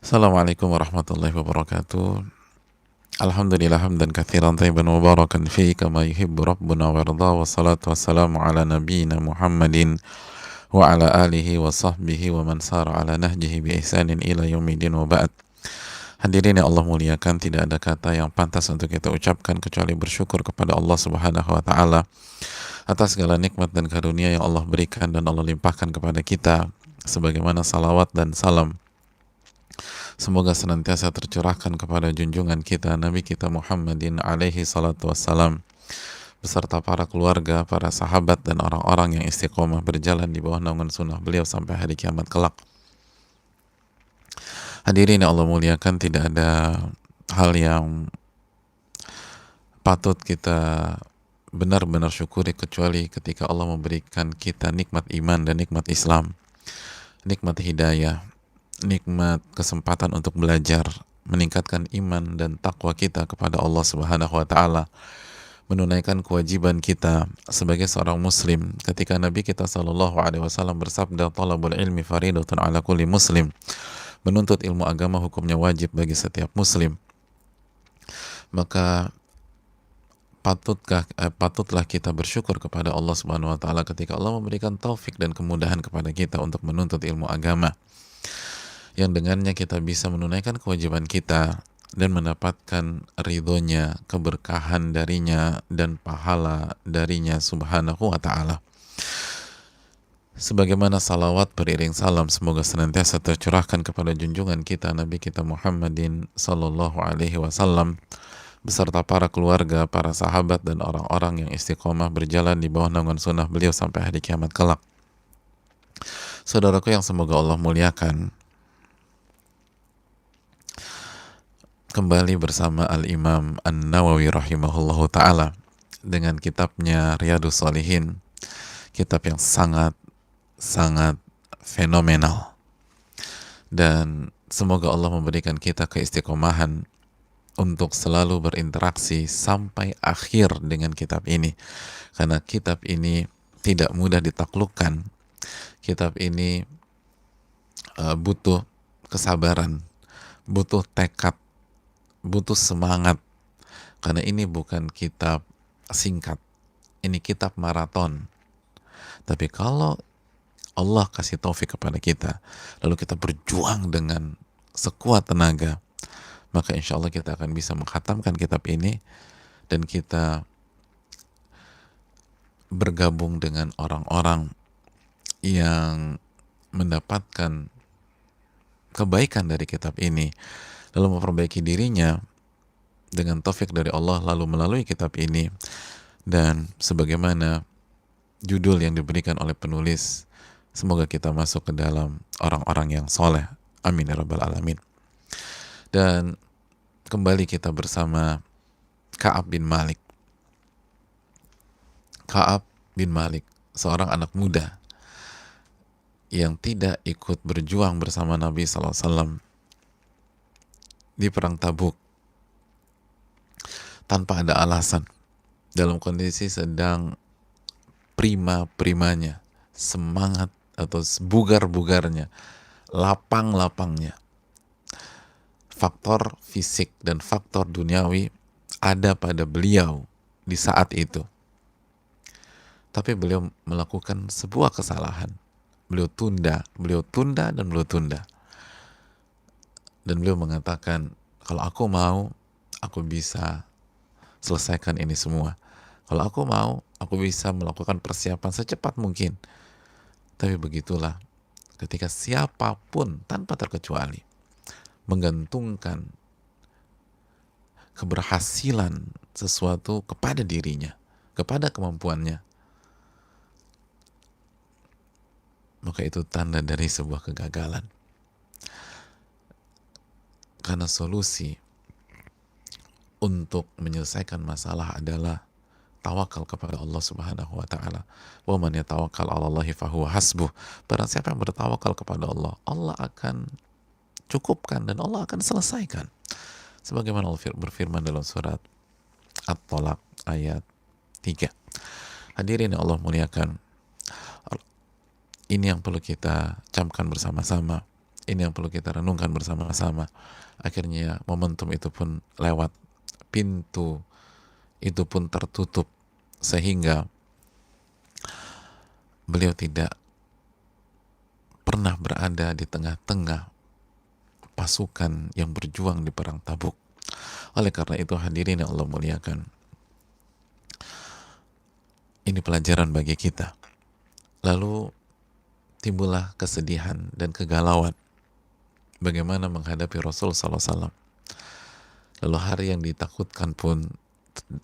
Assalamualaikum warahmatullahi wabarakatuh. Alhamdulillah hamdan katsiran thayyiban mubarakan fi kama yuhibbu rabbuna wa yarda, wassalatu wassalamu ala nabiyyina Muhammadin wa ala alihi wa sahbihi wa man sara ala nahjihi bi ihsanin ila yaumidin wa ba'd. Hadirin yang Allah muliakan, tidak ada kata yang pantas untuk kita ucapkan kecuali bersyukur kepada Allah Subhanahu wa taala atas segala nikmat dan karunia yang Allah berikan dan Allah limpahkan kepada kita, sebagaimana salawat dan salam semoga senantiasa tercurahkan kepada junjungan kita Nabi kita Muhammadin alaihi salatu wassalam beserta para keluarga, para sahabat dan orang-orang yang istiqomah berjalan di bawah naungan sunnah beliau sampai hari kiamat kelak. Hadirin yang Allah muliakan, tidak ada hal yang patut kita benar-benar syukuri kecuali ketika Allah memberikan kita nikmat iman dan nikmat Islam, nikmat hidayah, nikmat kesempatan untuk belajar, meningkatkan iman dan takwa kita kepada Allah Subhanahu wa taala, menunaikan kewajiban kita sebagai seorang muslim. Ketika Nabi kita sallallahu alaihi wasallam bersabda, "Talabul ilmi faridatun ala kulli muslim." Menuntut ilmu agama hukumnya wajib bagi setiap muslim. Maka patutlah kita bersyukur kepada Allah Subhanahu wa taala ketika Allah memberikan taufik dan kemudahan kepada kita untuk menuntut ilmu agama, yang dengannya kita bisa menunaikan kewajiban kita dan mendapatkan ridhonya, keberkahan darinya dan pahala darinya Subhanahu wa ta'ala. Sebagaimana salawat beriring salam semoga senantiasa tercurahkan kepada junjungan kita Nabi kita Muhammadin sallallahu alaihi wasallam beserta para keluarga, para sahabat dan orang-orang yang istiqomah berjalan di bawah naungan sunnah beliau sampai hari kiamat kelak. Saudaraku yang semoga Allah muliakan, kembali bersama Al-Imam An-Nawawi rahimahullahu ta'ala dengan kitabnya Riyadhus Shalihin, kitab yang sangat fenomenal, dan semoga Allah memberikan kita keistiqomahan untuk selalu berinteraksi sampai akhir dengan kitab ini, karena kitab ini tidak mudah ditaklukkan. Kitab ini butuh kesabaran, butuh tekad, butuh semangat, karena ini bukan kitab singkat, ini kitab maraton. Tapi kalau Allah kasih taufik kepada kita, lalu kita berjuang dengan sekuat tenaga, maka insya Allah kita akan bisa mengkhatamkan kitab ini dan kita bergabung dengan orang-orang yang mendapatkan kebaikan dari kitab ini, lalu memperbaiki dirinya dengan taufik dari Allah lalu melalui kitab ini. Dan sebagaimana judul yang diberikan oleh penulis, semoga kita masuk ke dalam orang-orang yang soleh, amin ya rabbal alamin. Dan kembali kita bersama Ka'ab bin Malik. Ka'ab bin Malik, seorang anak muda yang tidak ikut berjuang bersama Nabi SAW di perang Tabuk tanpa ada alasan, dalam kondisi sedang prima-primanya, semangat atau bugar-bugarnya, lapang-lapangnya. Faktor fisik dan faktor duniawi ada pada beliau di saat itu. Tapi beliau melakukan sebuah kesalahan. Beliau tunda. Dan beliau mengatakan, kalau aku mau, aku bisa selesaikan ini semua. Kalau aku mau, aku bisa melakukan persiapan secepat mungkin. Tapi begitulah, ketika siapapun tanpa terkecuali menggantungkan keberhasilan sesuatu kepada dirinya, kepada kemampuannya, maka itu tanda dari sebuah kegagalan. Karena solusi untuk menyelesaikan masalah adalah tawakal kepada Allah Subhanahu wa taala. Wa man yatawakkal 'ala Allahi fahuwa hasbuh. Barang siapa yang bertawakal kepada Allah, Allah akan cukupkan dan Allah akan selesaikan. Sebagaimana Allah berfirman dalam surat At-Tolak ayat 3. Hadirin yang Allah muliakan, ini yang perlu kita camkan bersama-sama. Ini yang perlu kita renungkan bersama-sama. Akhirnya momentum itu pun lewat, pintu itu pun tertutup, sehingga beliau tidak pernah berada di tengah-tengah pasukan yang berjuang di perang Tabuk. Oleh karena itu hadirin yang Allah muliakan, ini pelajaran bagi kita. Lalu timbullah kesedihan dan kegalauan bagaimana menghadapi Rasul SAW. Lalu hari yang ditakutkan pun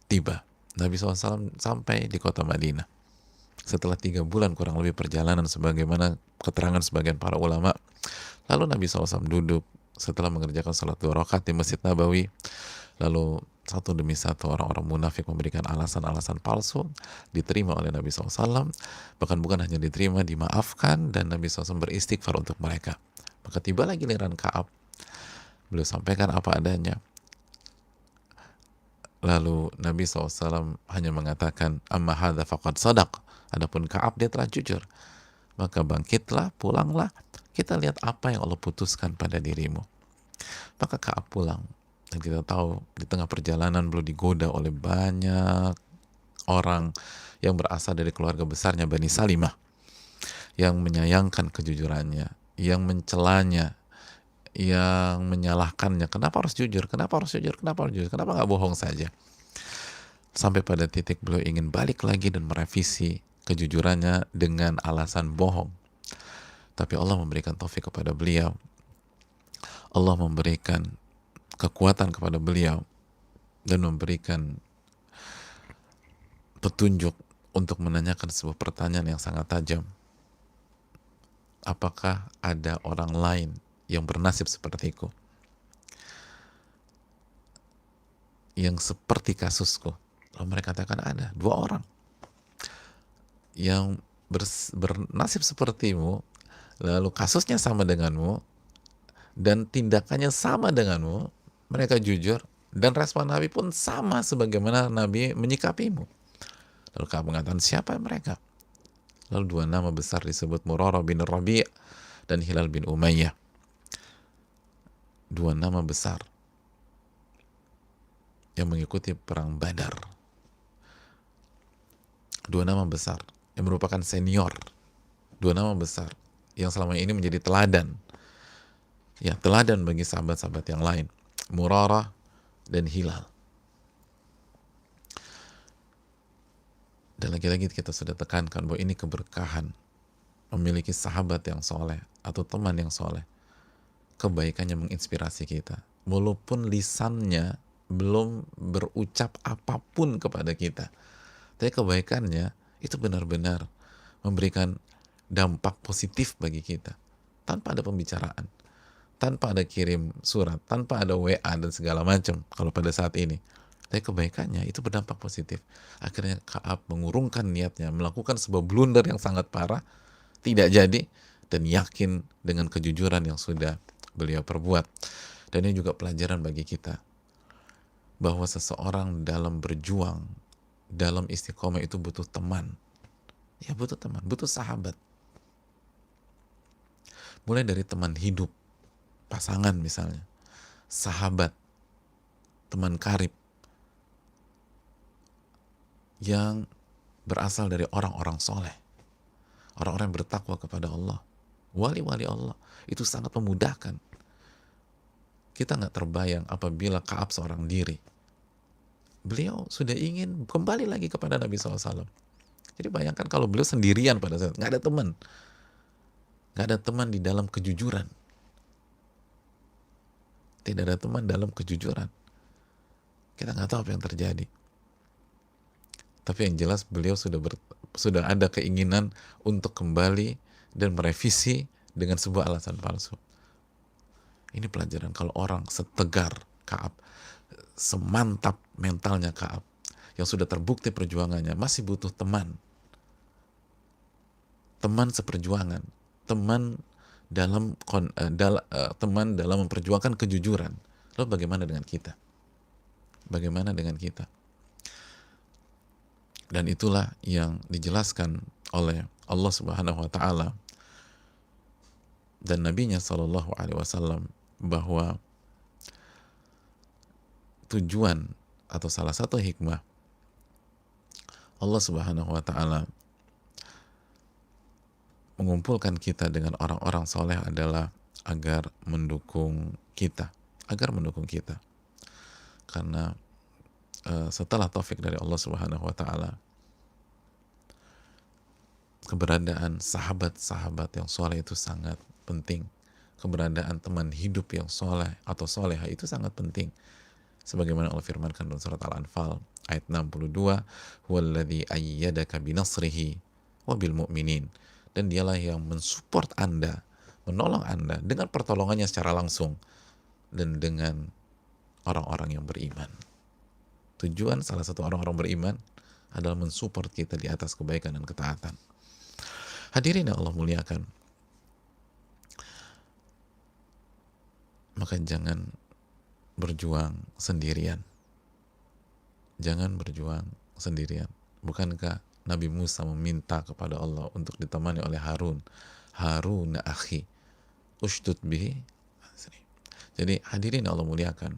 tiba. Nabi SAW sampai di kota Madinah setelah 3 bulan kurang lebih perjalanan, sebagaimana keterangan sebagian para ulama. Lalu Nabi SAW duduk setelah mengerjakan salat 2 rakaat di Masjid Nabawi. Lalu satu demi satu orang-orang munafik memberikan alasan-alasan palsu, diterima oleh Nabi SAW. Bahkan bukan hanya diterima, dimaafkan, dan Nabi SAW beristighfar untuk mereka. Maka tibalah giliran Ka'ab. Beliau sampaikan apa adanya. Lalu Nabi SAW hanya mengatakan, amma hadza faqad sadaq. Adapun Ka'ab, dia telah jujur. Maka bangkitlah, pulanglah. Kita lihat apa yang Allah putuskan pada dirimu. Maka Ka'ab pulang. Dan kita tahu di tengah perjalanan beliau digoda oleh banyak orang yang berasal dari keluarga besarnya Bani Salimah, yang menyayangkan kejujurannya, yang mencelanya, yang menyalahkannya. Kenapa harus jujur? Kenapa harus jujur? Kenapa harus jujur? Kenapa nggak bohong saja? Sampai pada titik beliau ingin balik lagi dan merevisi kejujurannya dengan alasan bohong. Tapi Allah memberikan taufik kepada beliau. Allah memberikan kekuatan kepada beliau dan memberikan petunjuk untuk menanyakan sebuah pertanyaan yang sangat tajam. Apakah ada orang lain yang bernasib sepertiku, yang seperti kasusku? Lalu mereka katakan ada 2 orang yang bernasib sepertimu, lalu kasusnya sama denganmu, dan tindakannya sama denganmu. Mereka jujur, dan respon Nabi pun sama sebagaimana Nabi menyikapimu. Lalu kamu mengatakan, siapa mereka? Lalu 2 nama besar disebut, Murarah bin Rabi' dan Hilal bin Umayyah. 2 nama besar yang mengikuti perang Badar. 2 nama besar yang merupakan senior. 2 nama besar yang selama ini menjadi teladan. Ya, teladan bagi sahabat-sahabat yang lain. Murarah dan Hilal. Dan lagi-lagi kita sudah tekankan bahwa ini keberkahan memiliki sahabat yang soleh atau teman yang soleh. Kebaikannya menginspirasi kita, walaupun lisannya belum berucap apapun kepada kita, tapi kebaikannya itu benar-benar memberikan dampak positif bagi kita tanpa ada pembicaraan, tanpa ada kirim surat, tanpa ada WA dan segala macam kalau pada saat ini. Tapi kebaikannya itu berdampak positif. Akhirnya Ka'ab mengurungkan niatnya, melakukan sebuah blunder yang sangat parah, tidak jadi, dan yakin dengan kejujuran yang sudah beliau perbuat. Dan ini juga pelajaran bagi kita, bahwa seseorang dalam berjuang, dalam istiqomah itu butuh teman. Ya, butuh teman, butuh sahabat. Mulai dari teman hidup, pasangan misalnya, sahabat, teman karib, yang berasal dari orang-orang soleh, orang-orang yang bertakwa kepada Allah, wali-wali Allah. Itu sangat memudahkan. Kita nggak terbayang apabila Ka'ab seorang diri, beliau sudah ingin kembali lagi kepada Nabi SAW. Jadi bayangkan kalau beliau sendirian pada saat, nggak ada teman, nggak ada teman di dalam kejujuran, tidak ada teman dalam kejujuran, kita nggak tahu apa yang terjadi. Tapi yang jelas beliau sudah ada keinginan untuk kembali dan merevisi dengan sebuah alasan palsu. Ini pelajaran kalau orang setegar Ka'ab, semantap mentalnya Ka'ab, yang sudah terbukti perjuangannya, masih butuh teman. Teman seperjuangan, teman dalam memperjuangkan kejujuran. Lalu bagaimana dengan kita? Bagaimana dengan kita? Dan itulah yang dijelaskan oleh Allah Subhanahu wa taala dan Nabinya Shallallahu Alaihi Wasallam bahwa tujuan atau salah satu hikmah Allah Subhanahu Wa Taala mengumpulkan kita dengan orang-orang soleh adalah agar mendukung kita, karena setelah taufik dari Allah Subhanahu Wa Taala, keberadaan sahabat-sahabat yang soleh itu sangat penting. Keberadaan teman hidup yang soleh atau soleha itu sangat penting. Sebagaimana Allah firmankan dalam surat Al-Anfal ayat 62, "Huwallazi ayyadaka binasrihi wa bil mu'minin." Dan dialah yang mensupport Anda, menolong Anda dengan pertolongannya secara langsung dan dengan orang-orang yang beriman. Tujuan salah satu orang-orang beriman adalah mensupport kita di atas kebaikan dan ketaatan. Hadirin yang Allah muliakan, maka jangan berjuang sendirian. Jangan berjuang sendirian. Bukankah Nabi Musa meminta kepada Allah untuk ditemani oleh Harun? Harun akhi, ushdud bihi. Jadi hadirin yang Allah muliakan,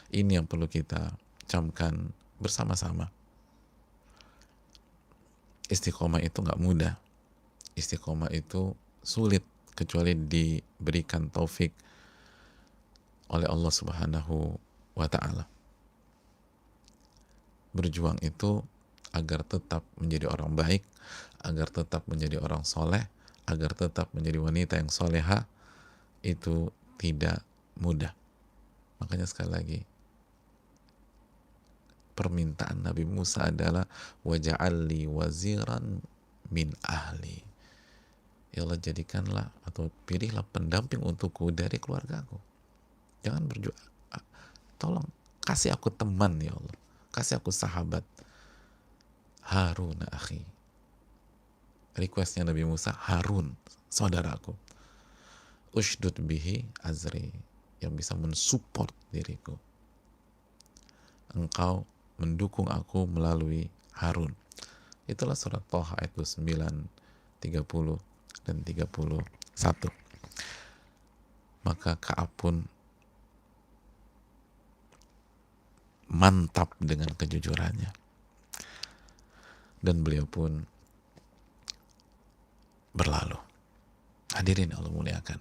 ini yang perlu kita camkan bersama-sama. Istiqomah itu nggak mudah. Istiqomah itu sulit kecuali diberikan taufik oleh Allah Subhanahu wa Ta'ala. Berjuang itu agar tetap menjadi orang baik, agar tetap menjadi orang soleh, agar tetap menjadi wanita yang soleha, itu tidak mudah. Makanya sekali lagi, permintaan Nabi Musa adalah waja'alli waziran min ahli. Ya Allah, jadikanlah atau pilihlah pendamping untukku dari keluargaku. Jangan berjuang. Tolong kasih aku teman ya Allah. Kasih aku sahabat. Harun akhi. Requestnya Nabi Musa, Harun, saudaraku. Ushdud bihi azri, yang bisa mensupport diriku. Engkau mendukung aku melalui Harun. Itulah surat Thaha ayat 29, 30 dan 31. Maka Ka'ab pun mantap dengan kejujurannya. Dan beliau pun berlalu. Hadirin Allah muliakan.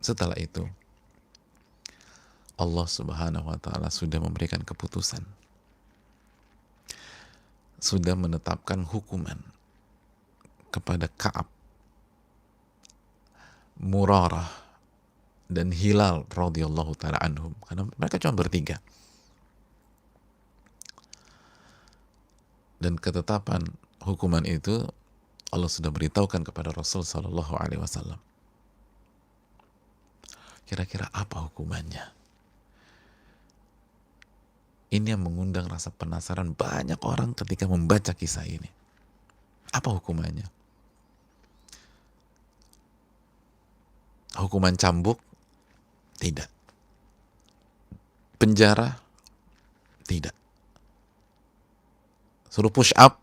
Setelah itu, Allah Subhanahu wa Ta'ala sudah memberikan keputusan, sudah menetapkan hukuman kepada Ka'ab, Murarah, dan Hilal radhiyallahu ta'ala anhum, karena mereka cuma bertiga. Dan ketetapan hukuman itu Allah sudah beritahukan kepada Rasul Sallallahu Alaihi Wasallam. Kira-kira apa hukumannya? Ini yang mengundang rasa penasaran banyak orang ketika membaca kisah ini. Apa hukumannya? Hukuman cambuk? Tidak. Penjara? Tidak. Suruh push up?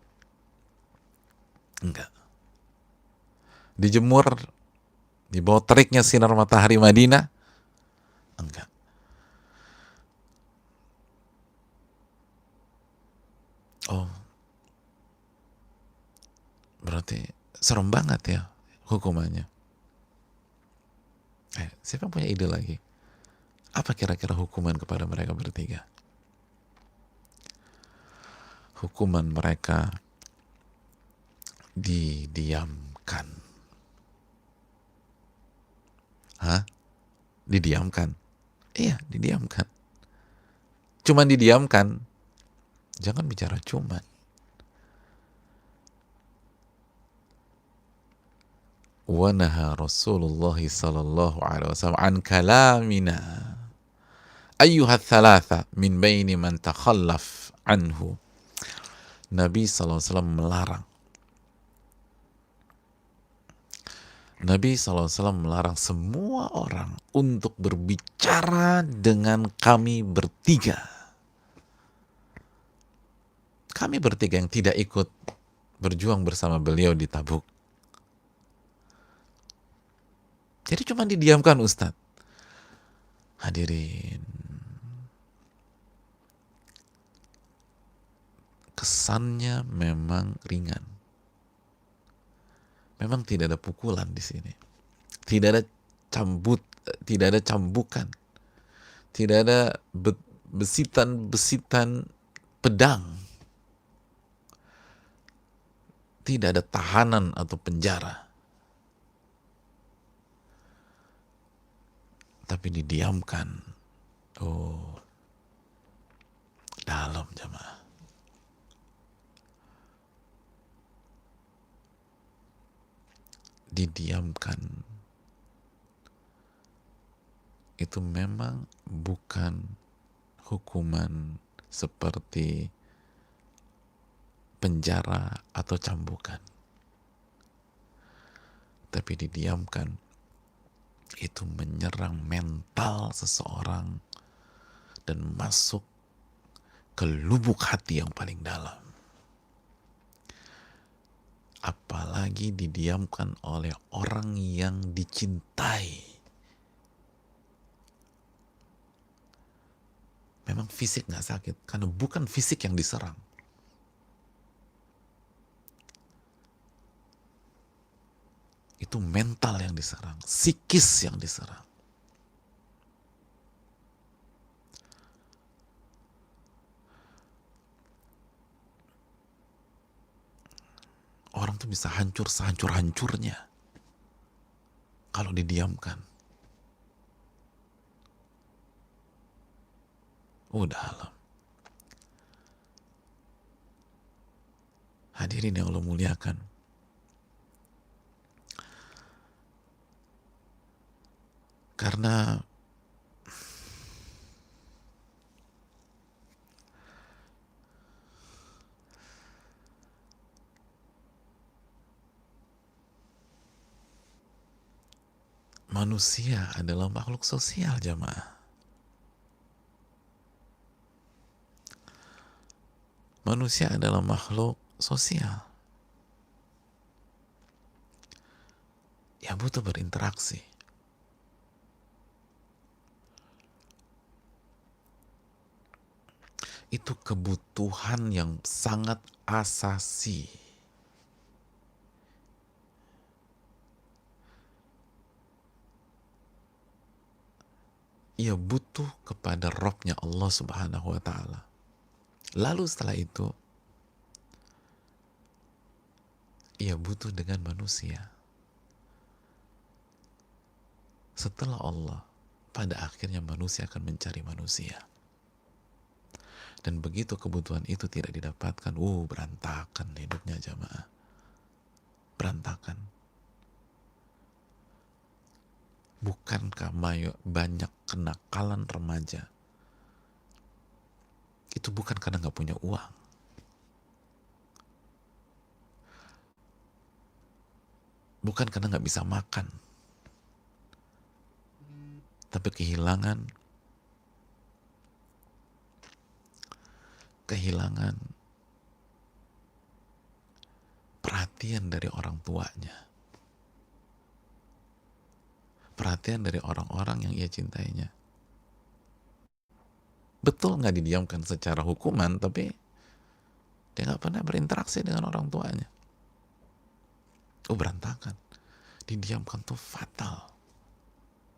Enggak. Dijemur di bawah teriknya sinar matahari Madinah? Enggak. Oh, berarti serem banget ya hukumannya. Siapa punya ide lagi? Apa kira-kira hukuman kepada mereka bertiga? Hukuman mereka didiamkan. Hah? Didiamkan? Iya, didiamkan. Cuman didiamkan. Jangan bicara cuman. Wa naha Rasulullah sallallahu alaihi wasallam an kalamina ayyuhat thalatha min baini man takhallaf anhu. Nabi SAW melarang. Nabi SAW melarang semua orang untuk berbicara dengan kami bertiga. Kami bertiga yang tidak ikut berjuang bersama beliau di Tabuk. Jadi cuma didiamkan Ustadz. Hadirin, kesannya memang ringan. Memang tidak ada pukulan di sini. Tidak ada tidak ada cambukan. Tidak ada besitan-besitan pedang. Tidak ada tahanan atau penjara. Tapi didiamkan. Oh, dalam jamaah. Didiamkan. Itu memang bukan hukuman seperti penjara atau cambukan. Tapi didiamkan itu menyerang mental seseorang dan masuk ke lubuk hati yang paling dalam. Apalagi didiamkan oleh orang yang dicintai. Memang fisik gak sakit, karena bukan fisik yang diserang. Itu mental yang diserang, psikis yang diserang. Orang tuh bisa hancur sehancur-hancurnya kalau didiamkan. Udah alam. Hadirin yang Allah muliakan. Karena manusia adalah makhluk sosial jamaah. Manusia adalah makhluk sosial. Ya butuh berinteraksi. Itu kebutuhan yang sangat asasi. Ia butuh kepada Rabb-Nya Allah Subhanahu wa Ta'ala. Lalu setelah itu, ia butuh dengan manusia. Setelah Allah, pada akhirnya manusia akan mencari manusia. Dan begitu kebutuhan itu tidak didapatkan, berantakan hidupnya jamaah. Berantakan. Bukankah banyak kenakalan remaja? Itu bukan karena nggak punya uang. Bukan karena nggak bisa makan. Tapi kehilangan perhatian dari orang tuanya. Perhatian dari orang-orang yang ia cintainya. Betul nggak didiamkan secara hukuman, tapi dia nggak pernah berinteraksi dengan orang tuanya. Berantakan. Didiamkan tuh fatal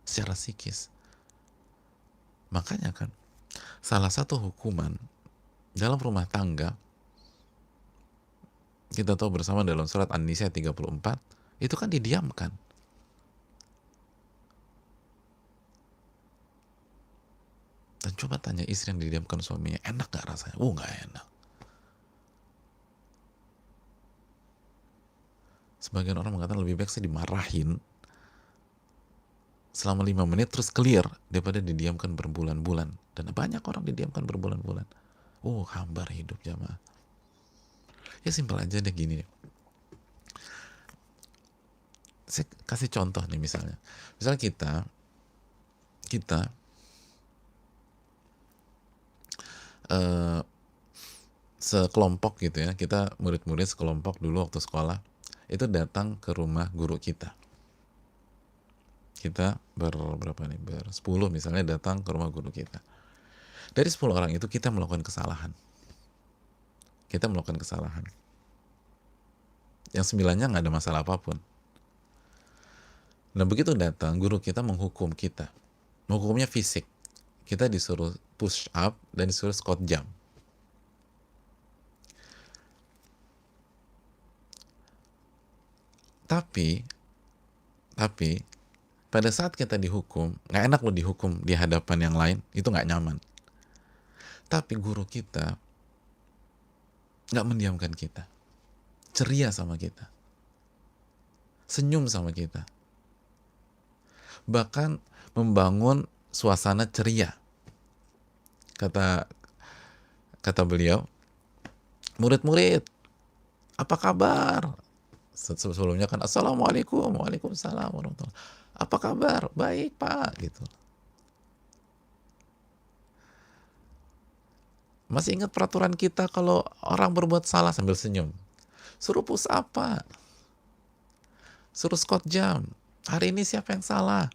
secara psikis. Makanya kan salah satu hukuman dalam rumah tangga, kita tahu bersama dalam surat An-Nisa 34, itu kan didiamkan. Dan coba tanya istri yang didiamkan suaminya, enak gak rasanya? Gak enak. Sebagian orang mengatakan lebih baik saya dimarahin selama 5 menit terus clear daripada didiamkan berbulan-bulan. Dan banyak orang didiamkan berbulan-bulan. Hambar hidup jamaah. Ya simpel aja deh gini. Saya kasih contoh nih misalnya. Misalnya kita sekelompok gitu ya, kita murid-murid sekelompok dulu waktu sekolah itu datang ke rumah guru kita. Kita berberapa nih? Bersepuluh misalnya datang ke rumah guru kita. Dari 10 orang itu kita melakukan kesalahan. Kita melakukan kesalahan. Yang 9-nya nggak ada masalah apapun. Nah begitu datang, guru kita menghukum kita. Menghukumnya fisik. Kita disuruh push up dan disuruh squat jump. Tapi pada saat kita dihukum, nggak enak loh dihukum di hadapan yang lain, itu nggak nyaman. Tapi guru kita nggak mendiamkan kita, ceria sama kita, senyum sama kita, bahkan membangun suasana ceria. Kata beliau, murid-murid, apa kabar? Sebelumnya kan assalamualaikum, waalaikumsalam warahmatullahi. Apa kabar? Baik pak, gitu. Masih ingat peraturan kita kalau orang berbuat salah sambil senyum? Suruh push up pak, suruh squat jump. Hari ini siapa yang salah?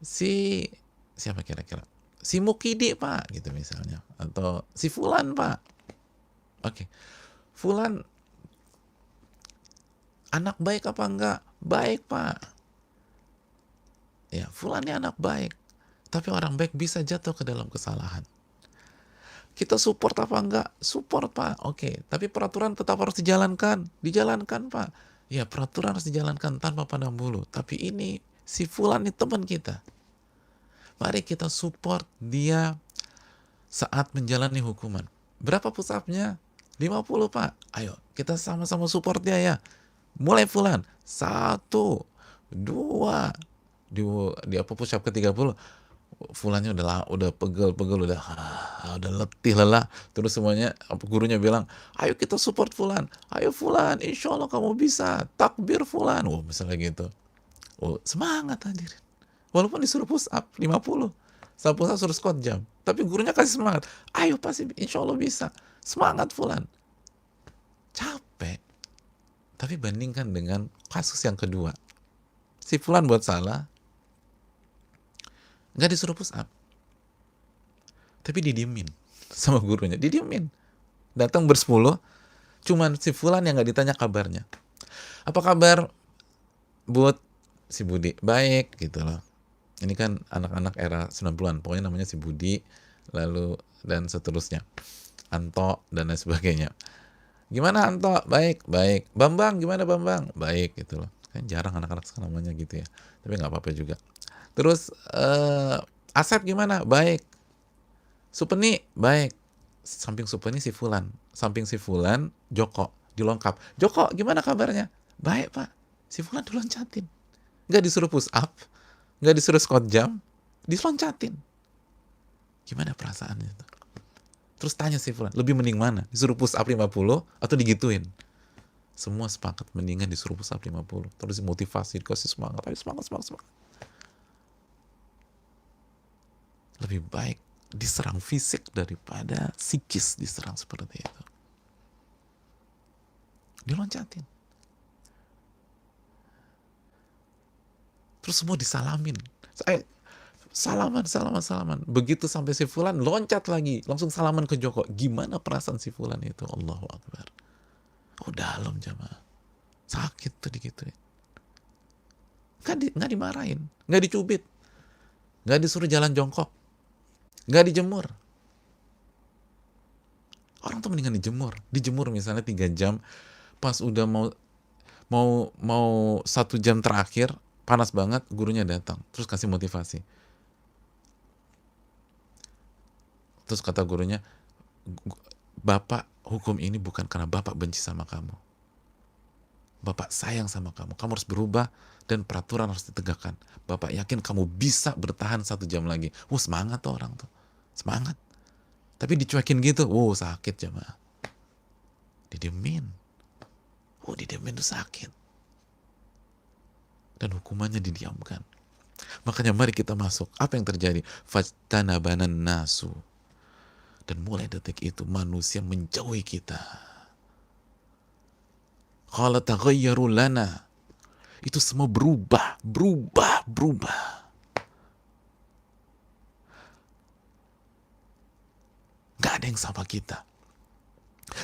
Siapa kira-kira? Si Mukidi pak, gitu misalnya, atau si Fulan pak. Oke, Fulan anak baik apa enggak? Baik pak. Ya, Fulan ini anak baik. Tapi orang baik bisa jatuh ke dalam kesalahan. Kita support apa enggak? Support pak. Oke, tapi peraturan tetap harus dijalankan. Dijalankan pak. Ya, peraturan harus dijalankan tanpa pandang bulu. Tapi ini si Fulan ini teman kita. Mari kita support dia saat menjalani hukuman. Berapa push up-nya? 50 pak. Ayo, kita sama-sama support dia ya. Mulai Fulan, 1, 2, di apa push up ke 30, Fulannya udah pegel, udah letih lelah. Terus semuanya gurunya bilang, ayo kita support Fulan, ayo Fulan, insya Allah kamu bisa, takbir Fulan. Misalnya gitu. Semangat hadirin. Walaupun disuruh push up 50, sama push up suruh squat jam, tapi gurunya kasih semangat, ayo pasti insya Allah bisa, semangat Fulan. Capek. Tapi bandingkan dengan kasus yang kedua. Si Fulan buat salah, nggak disuruh push up. Tapi didiemin sama gurunya. Didiemin. Datang bersepuluh, cuman si Fulan yang nggak ditanya kabarnya. Apa kabar, Bud? Si Budi. Baik, gitu loh. Ini kan anak-anak era 90-an. Pokoknya namanya si Budi, lalu dan seterusnya. Anto, dan lain sebagainya. Gimana Anto? Baik, baik. Bambang, gimana Bambang? Baik, gitu loh. Kan jarang anak-anak sekarang namanya gitu ya. Tapi nggak apa-apa juga. Terus Asep gimana? Baik. Supeni? Baik. Samping Supeni si Fulan. Samping si Fulan, Joko. Dilengkap. Joko, gimana kabarnya? Baik, Pak. Si Fulan diloncatin. Nggak disuruh push up. Nggak disuruh squat jump. Diloncatin. Gimana perasaannya itu? Terus tanya si Fulan, lebih mending mana? Disuruh push up 50 atau digituin? Semua sepakat mendingan disuruh push up 50. Terus motivasi, dikasih semangat. Ayo semangat. Lebih baik diserang fisik daripada psikis diserang seperti itu. Diloncatin. Terus semua disalamin. Salaman. Begitu sampai si Fulan loncat lagi, langsung salaman ke Joko. Gimana perasaan si Fulan itu? Allahu Akbar. Dalam jamaah. Sakit tuh digituin. Nggak dimarahin, nggak dicubit, nggak disuruh jalan jongkok, nggak dijemur. Orang tuh mendingan dijemur misalnya 3 jam, pas udah mau 1 jam terakhir, panas banget, gurunya datang, terus kasih motivasi. Terus kata gurunya, Bapak hukum ini bukan karena Bapak benci sama kamu. Bapak sayang sama kamu. Kamu harus berubah dan peraturan harus ditegakkan. Bapak yakin kamu bisa bertahan 1 jam lagi. Semangat tuh orang tuh. Semangat. Tapi dicuekin gitu, sakit jamaah. Didiemin. Didiemin tuh sakit. Dan hukumannya didiamkan. Makanya mari kita masuk. Apa yang terjadi? Fajtanabanan nasu. Dan mulai detik itu manusia menjauhi kita. Qala taghayyaru lana. Itu semua berubah. Gak ada yang sama kita.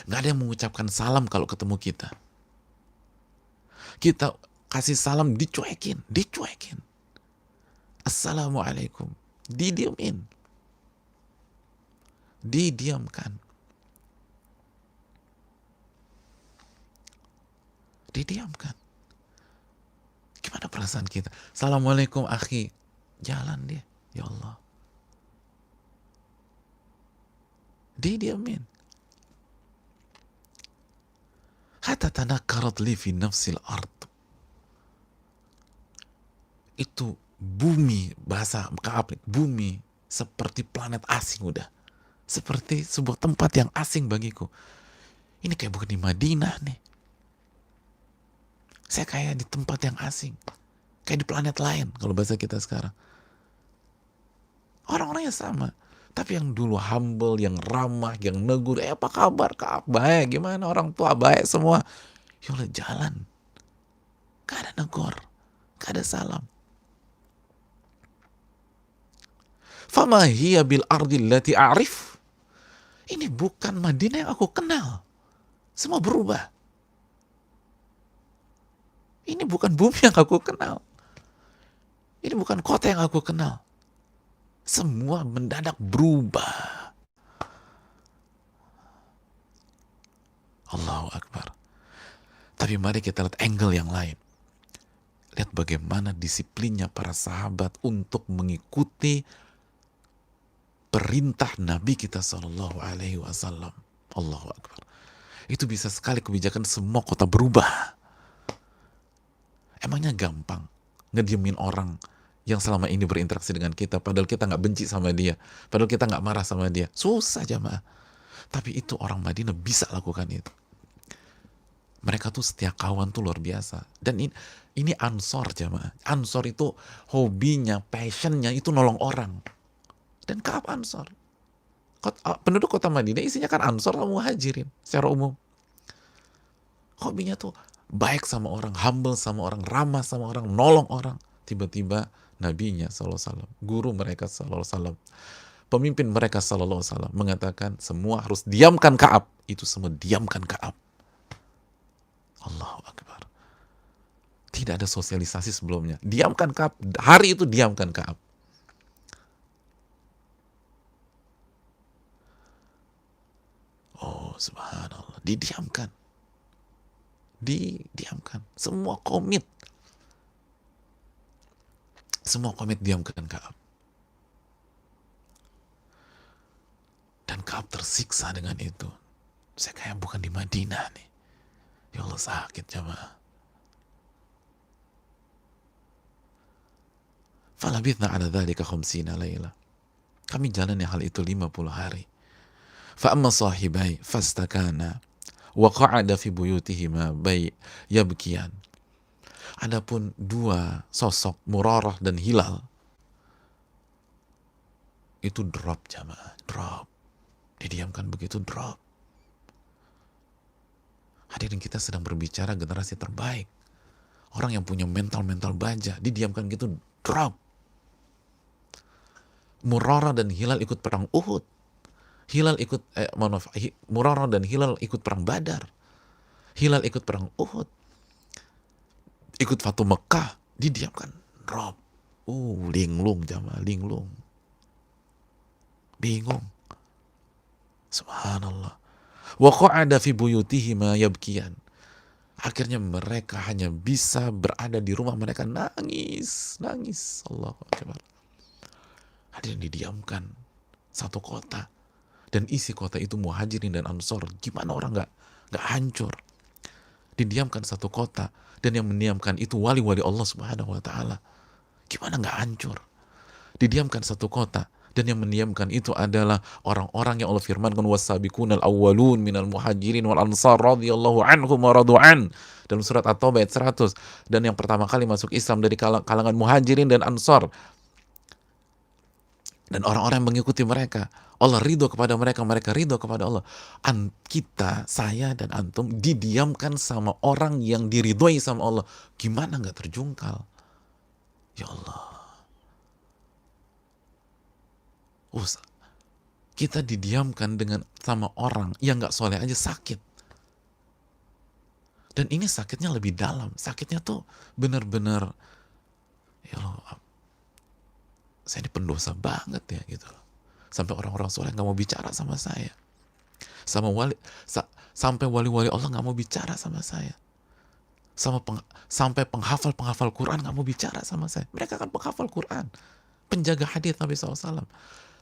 Gak ada yang mengucapkan salam kalau ketemu kita. Kita kasih salam dicuekin. Assalamualaikum. Didiamkan. Didiamkan. Gimana perasaan kita? Assalamualaikum akhi. Jalan dia. Ya Allah. Didiamin. Hatta tanakkarat li fi nafsil ard. Itu bumi, bahasa Kaab, bumi seperti planet asing udah. Seperti sebuah tempat yang asing bagiku. Ini kayak bukan di Madinah nih. Saya kayak di tempat yang asing. Kayak di planet lain kalau bahasa kita sekarang. Orang-orangnya sama. Tapi yang dulu humble, yang ramah, yang negur, apa kabar Kaab? Baik, gimana orang tua? Baik semua. Ya Allah, jalan. Gak ada negur, gak ada salam. Fama hiya bil ardil lati a'rif. Ini bukan Madinah yang aku kenal. Semua berubah. Ini bukan bumi yang aku kenal. Ini bukan kota yang aku kenal. Semua mendadak berubah. Allahu Akbar. Tapi mari kita lihat angle yang lain. Lihat bagaimana disiplinnya para sahabat untuk mengikuti perintah Nabi kita Shallallahu Alaihi Wasallam. Allahu Akbar. Itu bisa sekali kebijakan semua kota berubah. Emangnya gampang ngediemin orang yang selama ini berinteraksi dengan kita, padahal kita nggak benci sama dia, padahal kita nggak marah sama dia? Susah jamaah. Tapi itu orang Madinah bisa lakukan itu. Mereka tuh setia kawan tuh luar biasa. Dan ini Ansor jamaah. Ansor itu hobinya, passionnya itu nolong orang. Dan Kaab Ansor. Penduduk kota Madinah isinya kan Ansor sama Muhajirin secara umum. Hobinya tuh baik sama orang, humble sama orang, ramah sama orang, nolong orang. Tiba-tiba nabinya SAW, guru mereka SAW, pemimpin mereka SAW mengatakan semua harus diamkan Kaab. Itu semua diamkan Kaab. Allahu Akbar. Tidak ada sosialisasi sebelumnya. Diamkan Kaab. Hari itu diamkan Kaab. Oh subhanallah. Didiamkan. Didiamkan. Semua komit diamkan Kaab. Dan Kaab tersiksa dengan itu. Saya kayak bukan di Madinah nih. Ya Allah, sakit jamaah. Falabithna ala dhalika khamsina layla. Kami jalani hal itu 50 hari. Fa'amma sahibai fastakana wa qa'ada fi buyutihima yabkiyan. Adapun dua sosok Murarah dan Hilal itu drop jamaah, drop. Didiamkan begitu, drop. Hadirin, kita sedang berbicara generasi terbaik. Orang yang punya mental baja, didiamkan gitu, drop. Murarah dan Hilal ikut perang Uhud. Murarah dan Hilal ikut perang Badar. Hilal ikut perang Uhud. Ikut Fatu Mekah, didiamkan, drop. Linglung jamaah, linglung. Bingung. Subhanallah. Wa qa'ada fi buyutihima yabkiyan. Akhirnya mereka hanya bisa berada di rumah mereka nangis. Allahu Akbar. Hadirin, didiamkan satu kota. Dan isi kota itu Muhajirin dan Ansor. Gimana orang nggak hancur? Didiamkan satu kota. Dan yang mendiamkan itu wali-wali Allah Subhanahu wa Ta'ala. Gimana nggak hancur? Didiamkan satu kota. Dan yang mendiamkan itu adalah orang-orang yang Allah firmankan was-sabiqunal awwalun minal muhajirin wal ansar radhiyallahu anhum wa radu'an, dalam surat At-Taubah ayat 100. Dan yang pertama kali masuk Islam dari kalangan muhajirin dan ansar, dan orang-orang yang mengikuti mereka, Allah ridho kepada mereka, mereka ridho kepada Allah. Kita, saya dan antum didiamkan sama orang yang diridhoi sama Allah. Gimana nggak terjungkal? Ya Allah. Kita didiamkan dengan sama orang yang nggak soleh aja sakit. Dan ini sakitnya lebih dalam. Sakitnya tuh bener-bener, ya Allah, saya ini pendosa banget ya gitu loh. Sampai orang-orang soleh nggak mau bicara sama saya. Sampai wali-wali Allah nggak mau bicara sama saya. Sampai penghafal Quran nggak mau bicara sama saya. Mereka kan penghafal Quran, penjaga hadis Nabi SAW.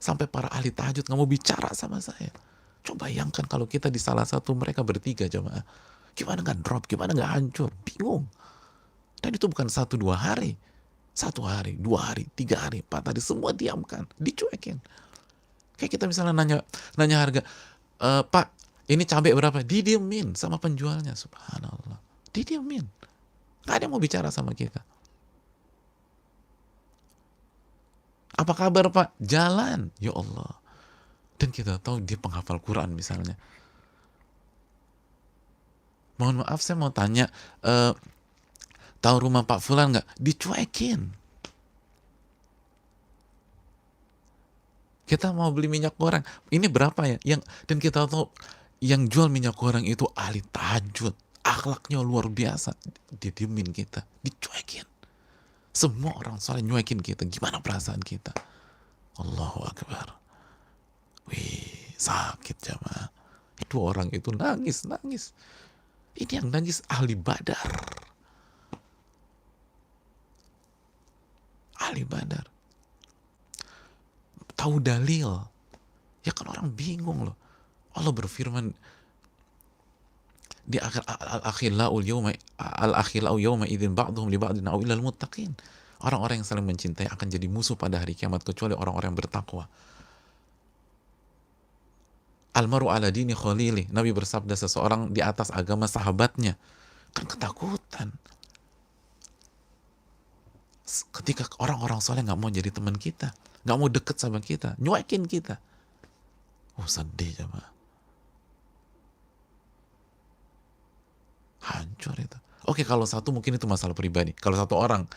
Sampai para ahli tahajud nggak mau bicara sama saya. Coba bayangkan kalau kita di salah satu mereka bertiga jamaah. Gimana nggak drop, gimana nggak hancur, bingung. Dan itu bukan 1-2 hari. 1 hari, 2 hari, 3 hari, 4 hari, semua diamkan, dicuekin. Kayak kita misalnya nanya harga, Pak, ini cabai berapa? Didiemin sama penjualnya, subhanallah. Didiemin. Gak ada yang mau bicara sama kita. Apa kabar Pak? Jalan. Ya Allah. Dan kita tahu dia penghafal Quran misalnya. Mohon maaf saya mau tanya, tahu rumah Pak Fulan nggak? Dicuekin. Kita mau beli minyak goreng, ini berapa ya? Dan kita tahu yang jual minyak goreng itu ahli tahajud, akhlaknya luar biasa. Didiemin kita, dicuekin. Semua orang soleh nyuekin kita. Gimana perasaan kita? Allahu Akbar. Wih, sakit jamaah. Itu orang itu nangis. Ini yang nangis ahli Badar. Ahli Badar. Tahu dalil. Ya kan orang bingung loh. Allah berfirman di akhir al-akhillau yawma idzin ba'dhum li ba'din aw illal muttaqin. Orang-orang yang saling mencintai akan jadi musuh pada hari kiamat kecuali orang-orang yang bertakwa. Almaru ala dini khalili. Nabi bersabda seseorang di atas agama sahabatnya. Kan ketakutan. Ketika orang-orang soleh nggak mau jadi teman kita, nggak mau deket sama kita, nyuekin kita. Sedih jemaah. Hancur itu. Oke, kalau satu mungkin itu masalah pribadi. Kalau satu orang.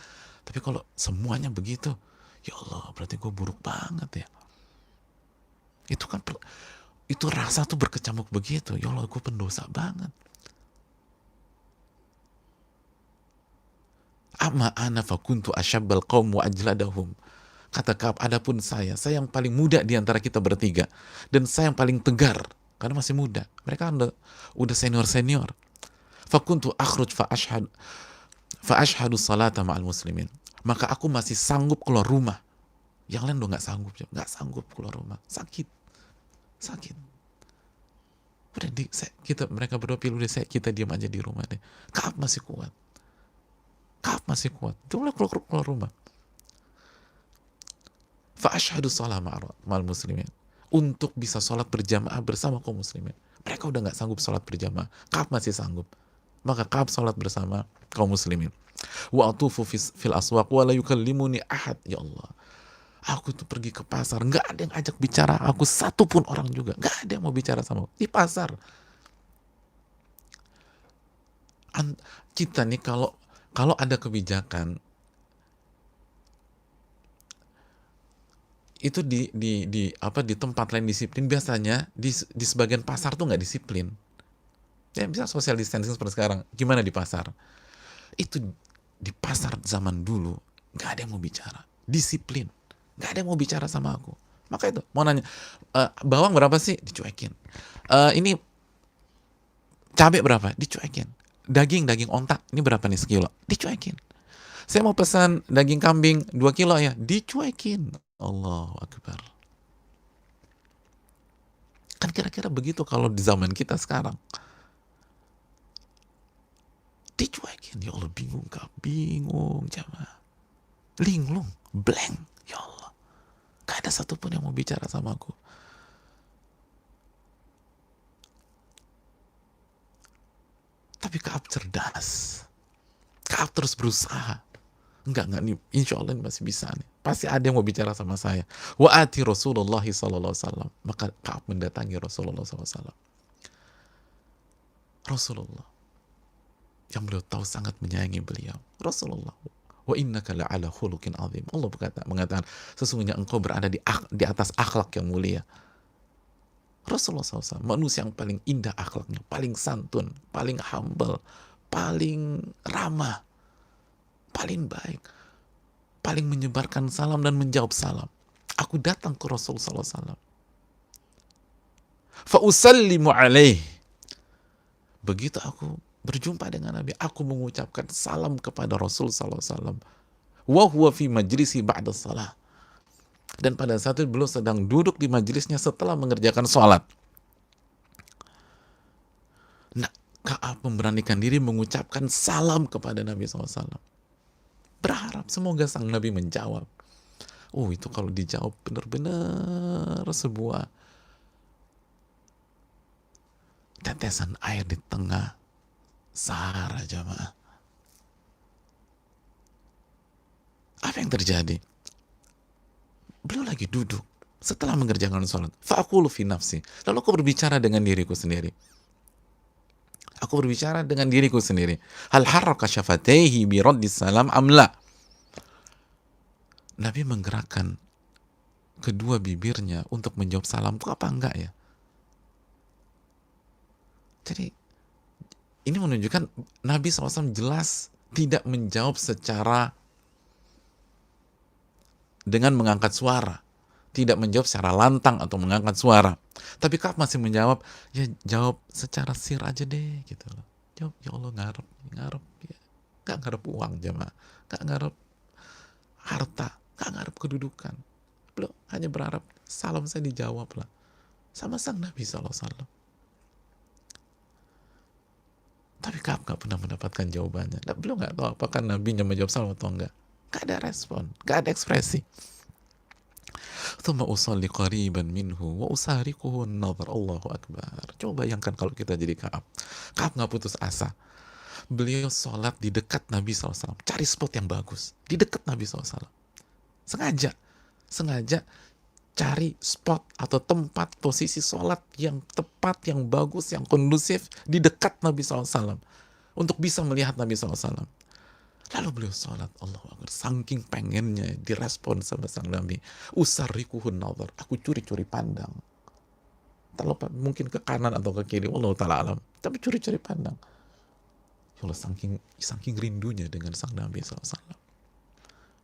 Tapi kalau semuanya begitu, ya Allah, berarti gue buruk banget ya. Itu kan, itu rasa tuh berkecamuk begitu. Ya Allah, gue pendosa banget. Amma ana fakuntu asyabbal qaum wa ajladahum. Kata Ka'ab, adapun saya yang paling muda di antara kita bertiga. Dan saya yang paling tegar. Karena masih muda. Mereka udah senior-senior. Fakuntu akhruj fa ashhadu salata ma'al muslimin. Maka aku masih sanggup keluar rumah. Yang lain udah nggak sanggup keluar rumah. Sakit. Udah mereka berdua pilih kita diam aja di rumah deh. Ka'ab masih kuat. Dia mulai keluar rumah. Fa ashhadu salat ma'al muslimin. Untuk bisa sholat berjamaah bersama kaum muslimin. Mereka udah nggak sanggup sholat berjamaah. Ka'ab masih sanggup. Maka Ka'ab sholat bersama kaum muslimin. Wa atufu fil aswaq wa la yukallimuni ahad. Ya Allah, aku tuh pergi ke pasar, nggak ada yang ajak bicara aku, satu pun orang juga nggak ada yang mau bicara sama aku di pasar. Kita nih kalau ada kebijakan itu di tempat lain disiplin, biasanya di sebagian pasar tuh nggak disiplin. Ya bisa social distancing seperti sekarang. Gimana di pasar? Itu di pasar zaman dulu nggak ada yang mau bicara, disiplin, nggak ada yang mau bicara sama aku. Maka itu mau nanya, bawang berapa sih? Dicuekin. Ini cabai berapa? Dicuekin. Daging ontak ini berapa nih sekilo? Dicuekin. Saya mau pesan daging kambing 2 kilo ya, dicuekin. Allahu Akbar. Kan kira-kira begitu kalau di zaman kita sekarang. Dicuekin. Ya Allah, bingung jamaah. Linglung, blank. Ya Allah, gak ada satupun yang mau bicara sama aku. Tapi Ka'ab cerdas. Ka'ab terus berusaha. Enggak nih, insya Allah ini masih bisa nih. Pasti ada yang mau bicara sama saya. Wa ati Rasulullah sallallahu alaihi wasallam. Maka Ka'ab mendatangi Rasulullah sallallahu alaihi wasallam. Rasulullah yang beliau tahu sangat menyayangi beliau. Rasulullah, wa innaka la'ala khuluqin azim. Allah mengatakan, sesungguhnya engkau berada di atas akhlak yang mulia. Rasulullah SAW, manusia yang paling indah akhlaknya, paling santun, paling humble, paling ramah, paling baik, paling menyebarkan salam dan menjawab salam. Aku datang ke Rasulullah SAW. Fa usallimu alaih. Begitu aku berjumpa dengan Nabi, aku mengucapkan salam kepada Rasul SAW. Wa huwa fi majlisi ba'da salah. Dan pada saat itu beliau sedang duduk di majelisnya setelah mengerjakan sholat. Nah, Ka'ab memberanikan diri mengucapkan salam kepada Nabi SAW. Berharap semoga sang Nabi menjawab. Oh, itu kalau dijawab benar-benar sebuah tetesan air di tengah Sahara, jamaah. Apa yang terjadi? Beliau lagi duduk setelah mengerjakan sholat. Fa'akulu fi nafsi. Lalu aku berbicara dengan diriku sendiri. Aku berbicara dengan diriku sendiri. Hal harraka syafataihi bi raddis salam amla. Nabi menggerakkan kedua bibirnya untuk menjawab salamku apa enggak ya? Jadi ini menunjukkan Nabi SAW jelas tidak menjawab secara dengan mengangkat suara, tidak menjawab secara lantang atau mengangkat suara. Tapi Ka'ab masih menjawab, ya jawab secara sir aja deh gitu loh. Jawab, ya Allah ngarep ya. Gak ngarep uang jemaah, gak ngarep harta, gak ngarep kedudukan. Beliau hanya berharap salam saya dijawab lah sama sang Nabi SAW. Tapi Ka'ab gak pernah mendapatkan jawabannya. Nah, beliau gak tahu apakah Nabinya menjawab salam atau enggak. Gak ada respon, gak ada ekspresi. Thumma usalli qariban minhu wa usariquhu an-nadhar. Allahu akbar. Coba bayangkan kalau kita jadi Ka'ab. Ka'ab gak putus asa. Beliau sholat di dekat Nabi SAW. Cari spot yang bagus. Di dekat Nabi SAW. Sengaja cari spot atau tempat posisi sholat yang tepat, yang bagus, yang kondusif di dekat Nabi SAW. Untuk bisa melihat Nabi SAW. Lalu beliau sholat, Allahu Akbar, saking pengennya direspon sama sang Nabi. Usarrikuhun nazar, aku curi-curi pandang. Terlepas mungkin ke kanan atau ke kiri, wallahu ta'ala alam. Tapi curi-curi pandang. Ya Allah, saking rindunya dengan sang Nabi SAW.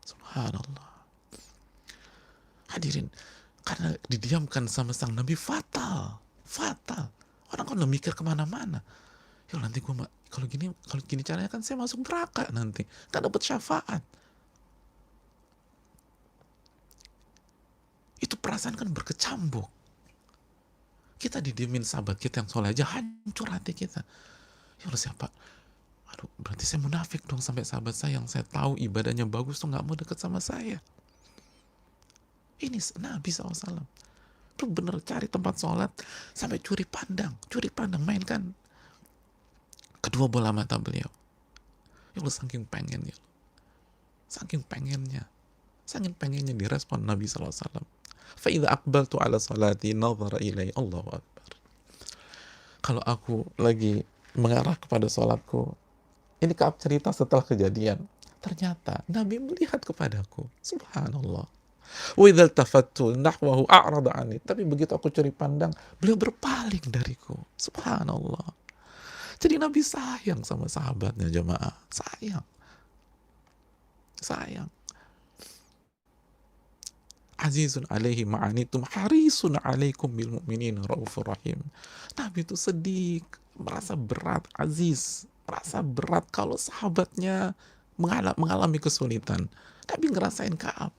Subhanallah. Hadirin, karena didiamkan sama sang Nabi fatal. Orang kan udah mikir kemana-mana. Ya nanti gue kalau gini caranya kan saya masuk neraka nanti, gak dapat syafaat. Itu perasaan kan berkecambuk. Kita didiemin sahabat kita yang soleh aja, hancur hati kita. Ya Allah, siapa? Aduh, berarti saya munafik dong sampai sahabat saya yang saya tahu ibadahnya bagus tuh gak mau deket sama saya. Ini Nabi SAW. Tuh bener cari tempat sholat sampai curi pandang, mainkan kedua bola mata beliau. Ya Allah, saking pengennya direspon Nabi SAW. Fa'idha aqbaltu ala salati nadhara ilai. Allahu Akbar. Kalau aku lagi mengarah kepada sholatku, ini Ka'ab cerita setelah kejadian, ternyata Nabi melihat kepadaku. Subhanallah. Wa idza iltafattu nahwahu a'rada anni. Tapi begitu aku curi pandang, beliau berpaling dariku. Subhanallah. Jadi Nabi sayang sama sahabatnya, jemaah. Sayang. Azizun alaihi ma'anitum harisun alaikum bil mu'minin raufur rahim. Nabi itu sedih, merasa berat, merasa berat kalau sahabatnya mengalami kesulitan. Nabi ngerasain Ka'ab.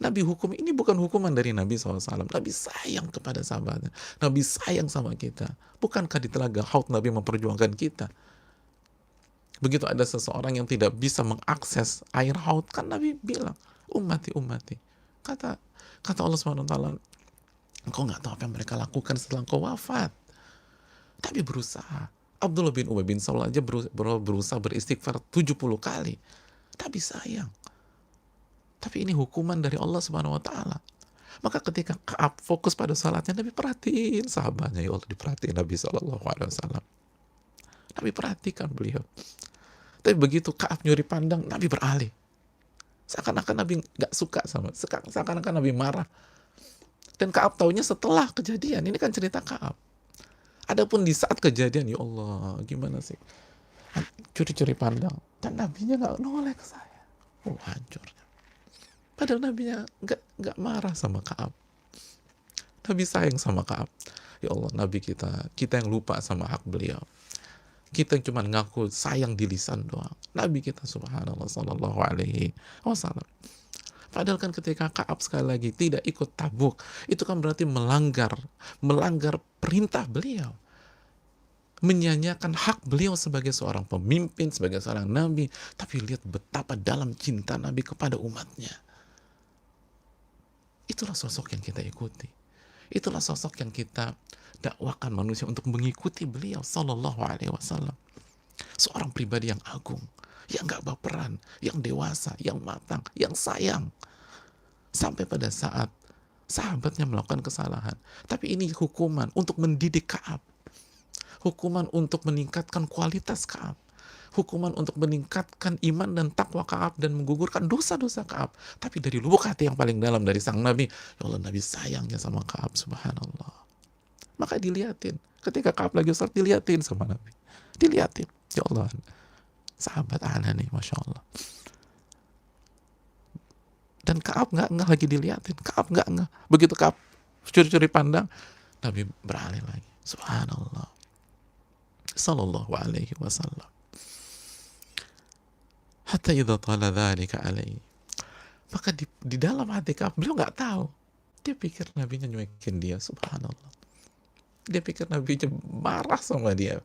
Nabi hukum ini bukan hukuman dari Nabi SAW. Nabi sayang kepada sahabatnya. Nabi sayang sama kita. Bukankah di telaga Haud Nabi memperjuangkan kita? Begitu ada seseorang yang tidak bisa mengakses air Haud, kan Nabi bilang, ummati. Kata Allah SWT, engkau nggak tahu apa yang mereka lakukan setelah engkau wafat. Tapi berusaha. Abdullah bin Ubay bin Salul aja berusaha beristighfar 70 kali. Nabi sayang. Tapi ini hukuman dari Allah Subhanahu wa taala. Maka ketika Ka'ab fokus pada salatnya, Nabi perhatiin sahabatnya, ya Allah, diperhatiin Nabi sallallahu alaihi wasallam. Nabi perhatikan beliau. Tapi begitu Ka'ab nyuri pandang, Nabi beralih. Seakan-akan Nabi nggak suka seakan-akan Nabi marah. Dan Ka'ab taunya setelah kejadian. Ini kan cerita Ka'ab. Adapun di saat kejadian, ya Allah, gimana sih? Curi-curi pandang. Dan Nabinya nggak noleh ke saya. Oh, hancurnya. Padahal Nabinya nggak marah sama Ka'ab. Nabi sayang sama Ka'ab. Ya Allah, Nabi kita yang lupa sama hak beliau. Kita yang cuma ngaku sayang di lisan doang. Nabi kita subhanallah sallallahu alaihi wasallam. Padahal kan ketika Ka'ab sekali lagi tidak ikut Tabuk, itu kan berarti melanggar perintah beliau. Menyanyiakan hak beliau sebagai seorang pemimpin, sebagai seorang nabi. Tapi lihat betapa dalam cinta Nabi kepada umatnya. Itulah sosok yang kita ikuti. Itulah sosok yang kita dakwakan manusia untuk mengikuti beliau sallallahu alaihi wasallam. Seorang pribadi yang agung, yang gak baperan, yang dewasa, yang matang, yang sayang. Sampai pada saat sahabatnya melakukan kesalahan. Tapi ini hukuman untuk mendidik Ka'ab. Hukuman untuk meningkatkan kualitas Ka'ab. Hukuman untuk meningkatkan iman dan takwa Ka'ab dan menggugurkan dosa-dosa Ka'ab. Tapi dari lubuk hati yang paling dalam dari sang Nabi, ya Allah, Nabi sayangnya sama Ka'ab, subhanallah. Maka dilihatin. Ketika Ka'ab lagi sholat, dilihatin sama Nabi. Dilihatin. Ya Allah, sahabat ana nih, Masya Allah. Dan Ka'ab nggak lagi dilihatin. Ka'ab nggak. Begitu Ka'ab curi-curi pandang, Nabi beralih lagi. Subhanallah. Sallallahu alaihi wasallam. Hatta idza tala dzalika alaihi. Maka di dalam hati Ka'ab, beliau nggak tahu. Dia pikir Nabinya nyuekin dia, subhanallah. Dia pikir Nabinya marah sama dia.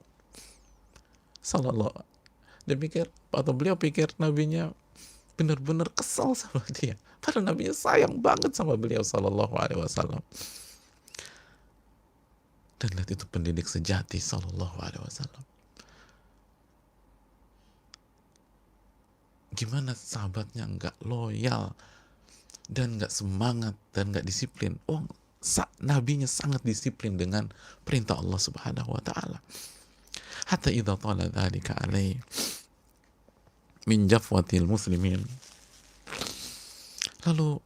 Sallallahu. Beliau pikir Nabinya benar-benar kesal sama dia. Padahal Nabinya sayang banget sama beliau sallallahu alaihi wasallam. Dan lihat itu pendidik sejati sallallahu alaihi wasallam. Gimana sahabatnya nggak loyal dan nggak semangat dan nggak disiplin. Oh, Nabinya sangat disiplin dengan perintah Allah Subhanahu wa taala. Hatta idza tala dzalika alaihi min jafwatil muslimin. Lalu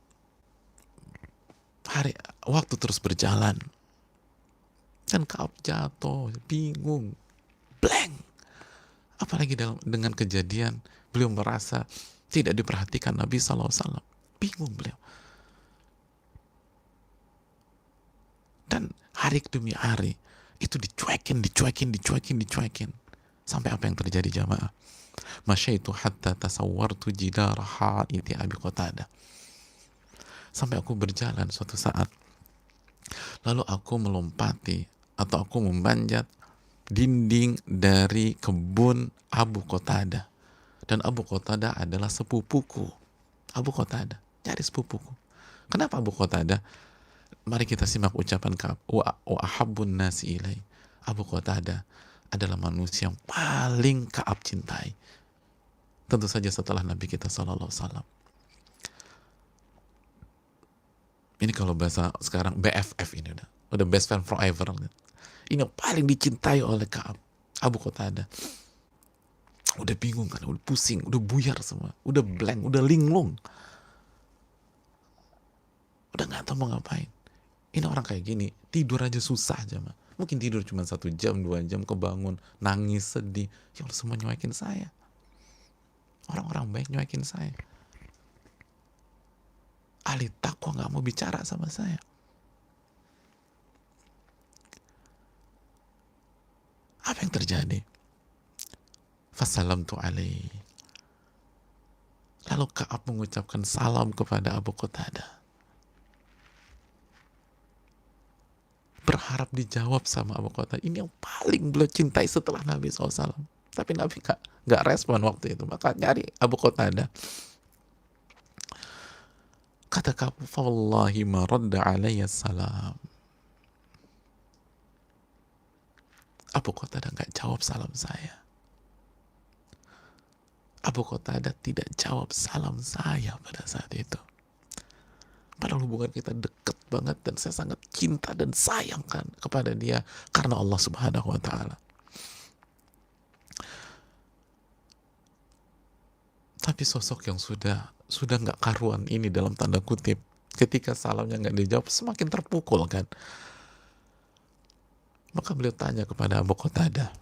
waktu terus berjalan dan Ka'ab jatuh, bingung, blank. Apalagi dengan kejadian beliau merasa tidak diperhatikan Nabi SAW. Bingung beliau. Dan hari demi hari itu dicuekin. Sampai apa yang terjadi jamaah? Masyaitu hatta tasawwartu jidara ha'iti Abi Qatadah. Sampai aku berjalan suatu saat. Lalu aku melompati atau aku memanjat dinding dari kebun Abu Qatadah. Dan Abu Qatadah adalah sepupuku. Abu Qatadah, cari sepupuku. Kenapa Abu Qatadah? Mari kita simak ucapan Ka'ab. Wa ahabbun nasi ilai. Abu Qatadah adalah manusia yang paling Ka'ab cintai. Tentu saja setelah Nabi kita sallallahu alaihi wasallam. Ini kalau bahasa sekarang BFF ini udah best friend forever. Ini yang paling dicintai oleh Ka'ab, Abu Qatadah. Udah bingung kan, udah pusing, udah buyar semua, udah blank, udah linglung, udah nggak tahu mau ngapain. Ini orang kayak gini tidur aja susah aja mah. Mungkin tidur cuma 1 jam 2 jam, kebangun nangis sedih. Ya Allah, semua nyuekin saya. Orang-orang baik nyuekin saya. Ahli takwa nggak mau bicara sama saya. Apa yang terjadi? Fasalamtu alaihi. Lalu Ka'ab mengucapkan salam kepada Abu Qatadah. Berharap dijawab sama Abu Qatadah. Ini yang paling beliau cintai setelah Nabi SAW. Tapi Nabi nggak respon waktu itu. Maka nyari Abu Qatadah. Kata Ka'ab, "Fawallahi ma radda alayya salam." Abu Qatadah nggak jawab salam saya. Abu Qatadah tidak jawab salam saya pada saat itu. Padahal hubungan kita dekat banget dan saya sangat cinta dan sayangkan kepada dia karena Allah Subhanahu wa taala. Tapi sosok yang sudah nggak karuan ini dalam tanda kutip, ketika salamnya nggak dijawab semakin terpukul kan. Maka beliau tanya kepada Abu Qatadah,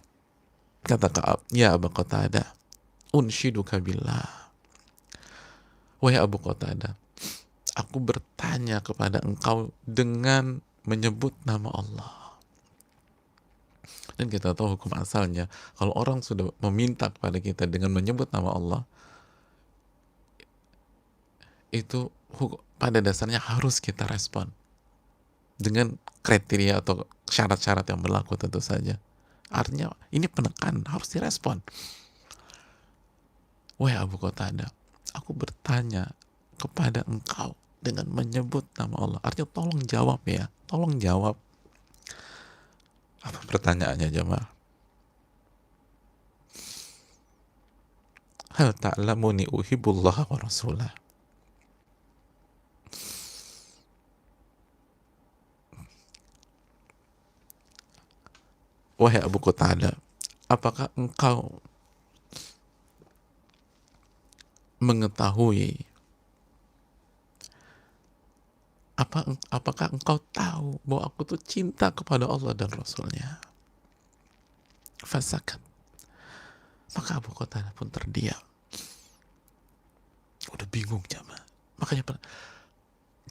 kata Ka'ab, ya Abu Qatadah, unshiduka billah. Wahai Abu Qatadah, aku bertanya kepada engkau dengan menyebut nama Allah. Dan kita tahu hukum asalnya, kalau orang sudah meminta kepada kita dengan menyebut nama Allah, itu pada dasarnya harus kita respon dengan kriteria atau syarat-syarat yang berlaku tentu saja. Artinya ini penekan, harus direspon. Wahai Abu Qatadah, aku bertanya kepada engkau dengan menyebut nama Allah. Artinya tolong jawab ya, tolong jawab. Apa pertanyaannya jemaah? Hal ta'lamuni uhibbullah wa rasulah. Wahai Abu Qatadah, apakah engkau mengetahui, apakah engkau tahu bahwa aku tuh cinta kepada Allah dan Rasulnya? Fasakat. Maka Abu Qatadah pun terdiam. Udah bingung jamaah. Makanya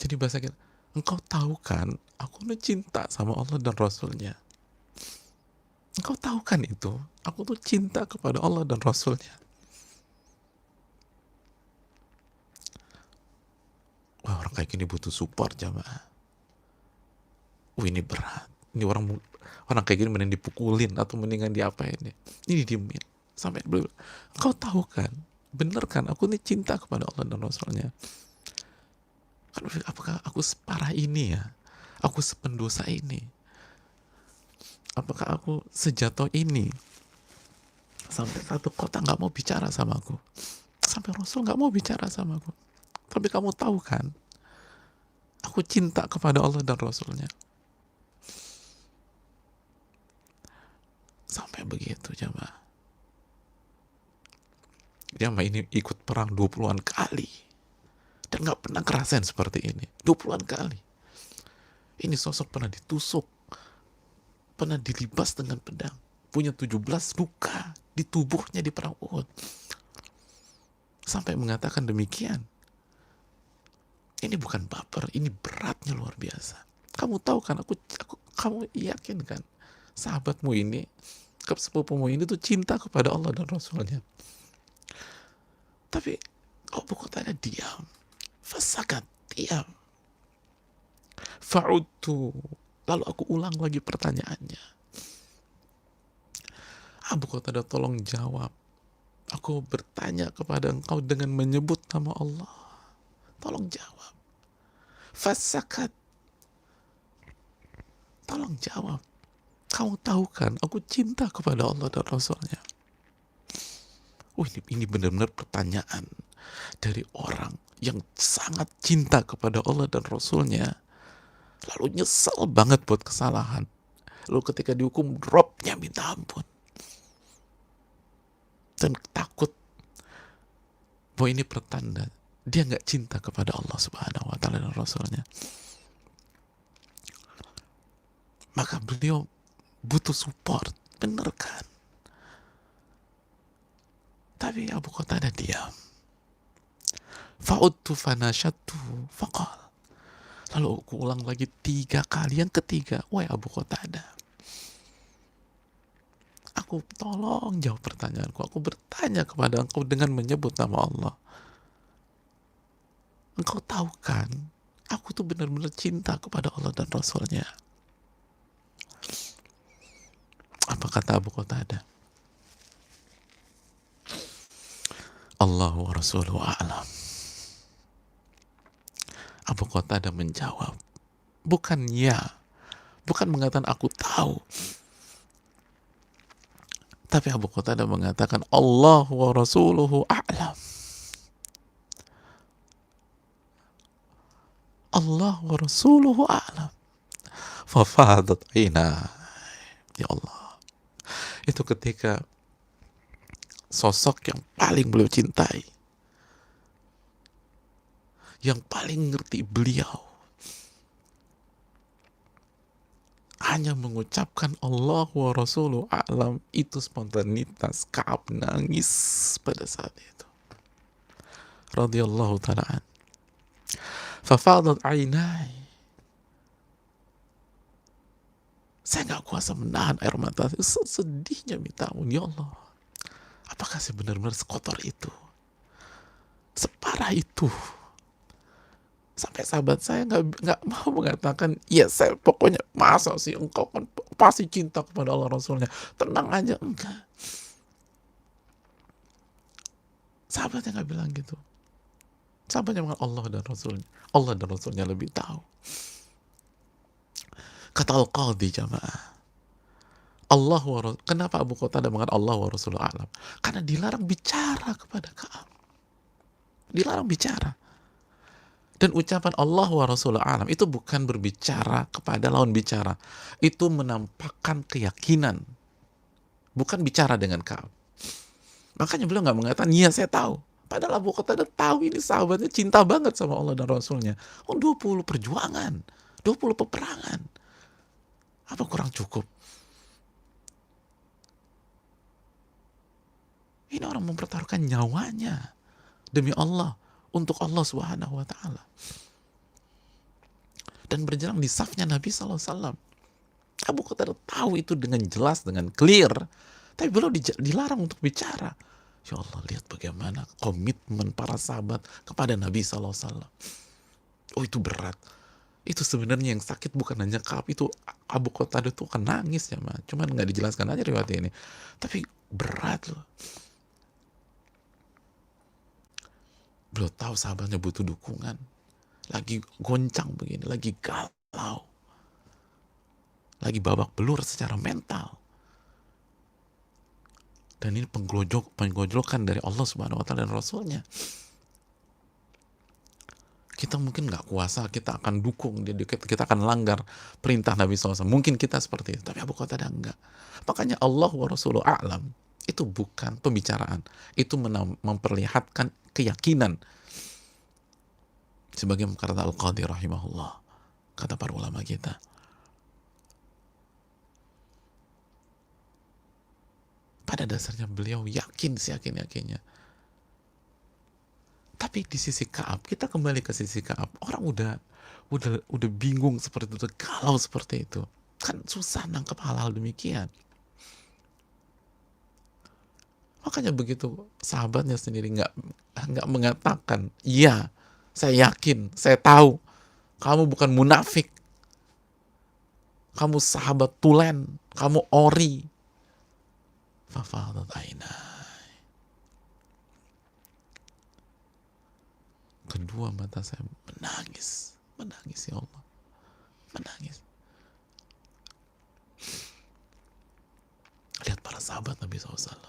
jadi bahasa kita, engkau tahu kan aku tuh cinta sama Allah dan Rasulnya. Engkau tahu kan itu, aku tuh cinta kepada Allah dan Rasulnya. Wah, orang kayak gini butuh support jamaah. Ini berat. Ini orang kayak gini mending dipukulin atau mendingan diapain ya. Ini diemin. Sampai belum. Engkau tahu kan, bener kan aku ini cinta kepada Allah dan Rasulnya. Apakah aku separah ini ya? Aku sependosa ini? Apakah aku sejatuh ini? Sampai satu kota nggak mau bicara sama aku. Sampai Rasul nggak mau bicara sama aku. Tapi kamu tahu kan, aku cinta kepada Allah dan Rasulnya. Sampai begitu jamaah. Jamaah ini ikut perang 20-an kali. Dan gak pernah ngerasain seperti ini. 20-an kali. Ini sosok pernah ditusuk. Pernah dilibas dengan pedang. Punya 17 luka di tubuhnya di perang Uhud. Sampai mengatakan demikian. Ini bukan baper, ini beratnya luar biasa. Kamu tahu kan, kamu yakin kan, sahabatmu ini, sepupumu ini tuh cinta kepada Allah dan Rasulnya. Tapi Abu Qatadah diam. Fasakat, diam. Fa'udtu. Lalu aku ulang lagi pertanyaannya. Abu Qatadah tolong jawab. Aku bertanya kepada engkau dengan menyebut nama Allah. Tolong jawab. Fasakat. Tolong jawab. Kamu tahu kan, aku cinta kepada Allah dan Rasulnya. Ini benar-benar pertanyaan dari orang yang sangat cinta kepada Allah dan Rasulnya, lalu nyesel banget buat kesalahan, lalu ketika dihukum dropnya minta ampun dan takut bahwa ini pertanda dia nggak cinta kepada Allah Subhanahu wa taala dan Rasulnya. Maka beliau butuh support, bener kan? Tapi Abu Qatadah diam. Fa'udtu fanashatu faqal. Lalu aku ulang lagi 3 kali. Yang ketiga, wahai Abu Qatadah, aku tolong jawab pertanyaanku. Aku bertanya kepada engkau dengan menyebut nama Allah. Engkau tahu kan, aku tuh benar-benar cinta kepada Allah dan Rasulnya. Apa kata Abu Qatadah? Allahu wa rasuluhu a'lam. Abu Qatadah menjawab, bukan ya, bukan mengatakan aku tahu, Tapi Abu Qatadah mengatakan Allah wa rasuluhu a'lam. Allah wa rasuluhu a'lam. Fafadat aina. Ya Allah. Itu ketika sosok yang paling beliau cintai, yang paling ngerti beliau, hanya mengucapkan Allah wa rasuluhu a'lam, itu spontanitas Ka'ab nangis pada saat itu. Radhiyallahu ta'ala an. Fafadat ainai. Saya nggak kuasa menahan air mata. Sedihnya minta ampun. Ya Allah, apakah saya benar-benar sekotor itu, separah itu, sampai sahabat saya nggak mau mengatakan, ya saya pokoknya, masa sih engkau kan pasti cinta kepada Allah Rasulnya, tenang aja. Enggak, sahabatnya nggak bilang gitu. Sahabatnya bilang Allah dan Rasulnya. Allah dan Rasulnya lebih tahu. Kata Al-Qadhi, jamaah, Allah wa Rasul. Kenapa Abu Qatadah mengatakan Allah wa Rasulullah a'lam? Karena dilarang bicara kepada Ka'ab. Dilarang bicara. Dan ucapan Allah wa Rasulullah a'lam itu bukan berbicara kepada lawan bicara. Itu menampakkan keyakinan. Bukan bicara dengan Ka'ab. Makanya beliau nggak mengatakan, iya saya tahu. Padahal Abu Qatadah tahu ini sahabatnya cinta banget sama Allah dan Rasulnya. 20 perjuangan, 20 peperangan. Apa kurang cukup? Ini orang mempertaruhkan nyawanya demi Allah, untuk Allah Subhanahu wa ta'ala. Dan berjalan di safnya Nabi SAW. Abu Qatadah tahu itu dengan jelas, dengan clear. Tapi beliau dilarang untuk bicara. Ya Allah, lihat bagaimana komitmen para sahabat kepada Nabi SAW. Oh, itu berat. Itu sebenarnya yang sakit bukan hanya Ka'ab, itu Abu Qatadah tuh akan nangis ya, cuman nggak dijelaskan aja riwayat ini. Tapi berat loh. Beliau tahu sahabatnya butuh dukungan, lagi goncang begini, lagi galau, lagi babak belur secara mental. Dan ini penggojlokan dari Allah Subhanahu wa ta'ala dan Rasulnya. Kita mungkin nggak kuasa, kita akan dukung dia, kita akan langgar perintah Nabi SAW. Mungkin kita seperti itu, tapi Abu Qatadah enggak. Makanya Allah wa Rasuluhu a'lam itu bukan pembicaraan, itu memperlihatkan keyakinan. Sebagai kata Al-Qadhi rahimahullah, kata para ulama kita, pada dasarnya beliau yakin seyakin-yakinnya. Tapi di sisi Ka'ab, kita kembali ke sisi Ka'ab, orang udah bingung seperti itu, galau seperti itu, kan susah nangkep hal-hal demikian. Makanya begitu sahabatnya sendiri nggak mengatakan, iya, saya yakin, saya tahu, kamu bukan munafik, kamu sahabat tulen, kamu ori. Fafadat aina. Kedua mata saya menangis ya Allah, menangis. Lihat para sahabat Nabi SAW,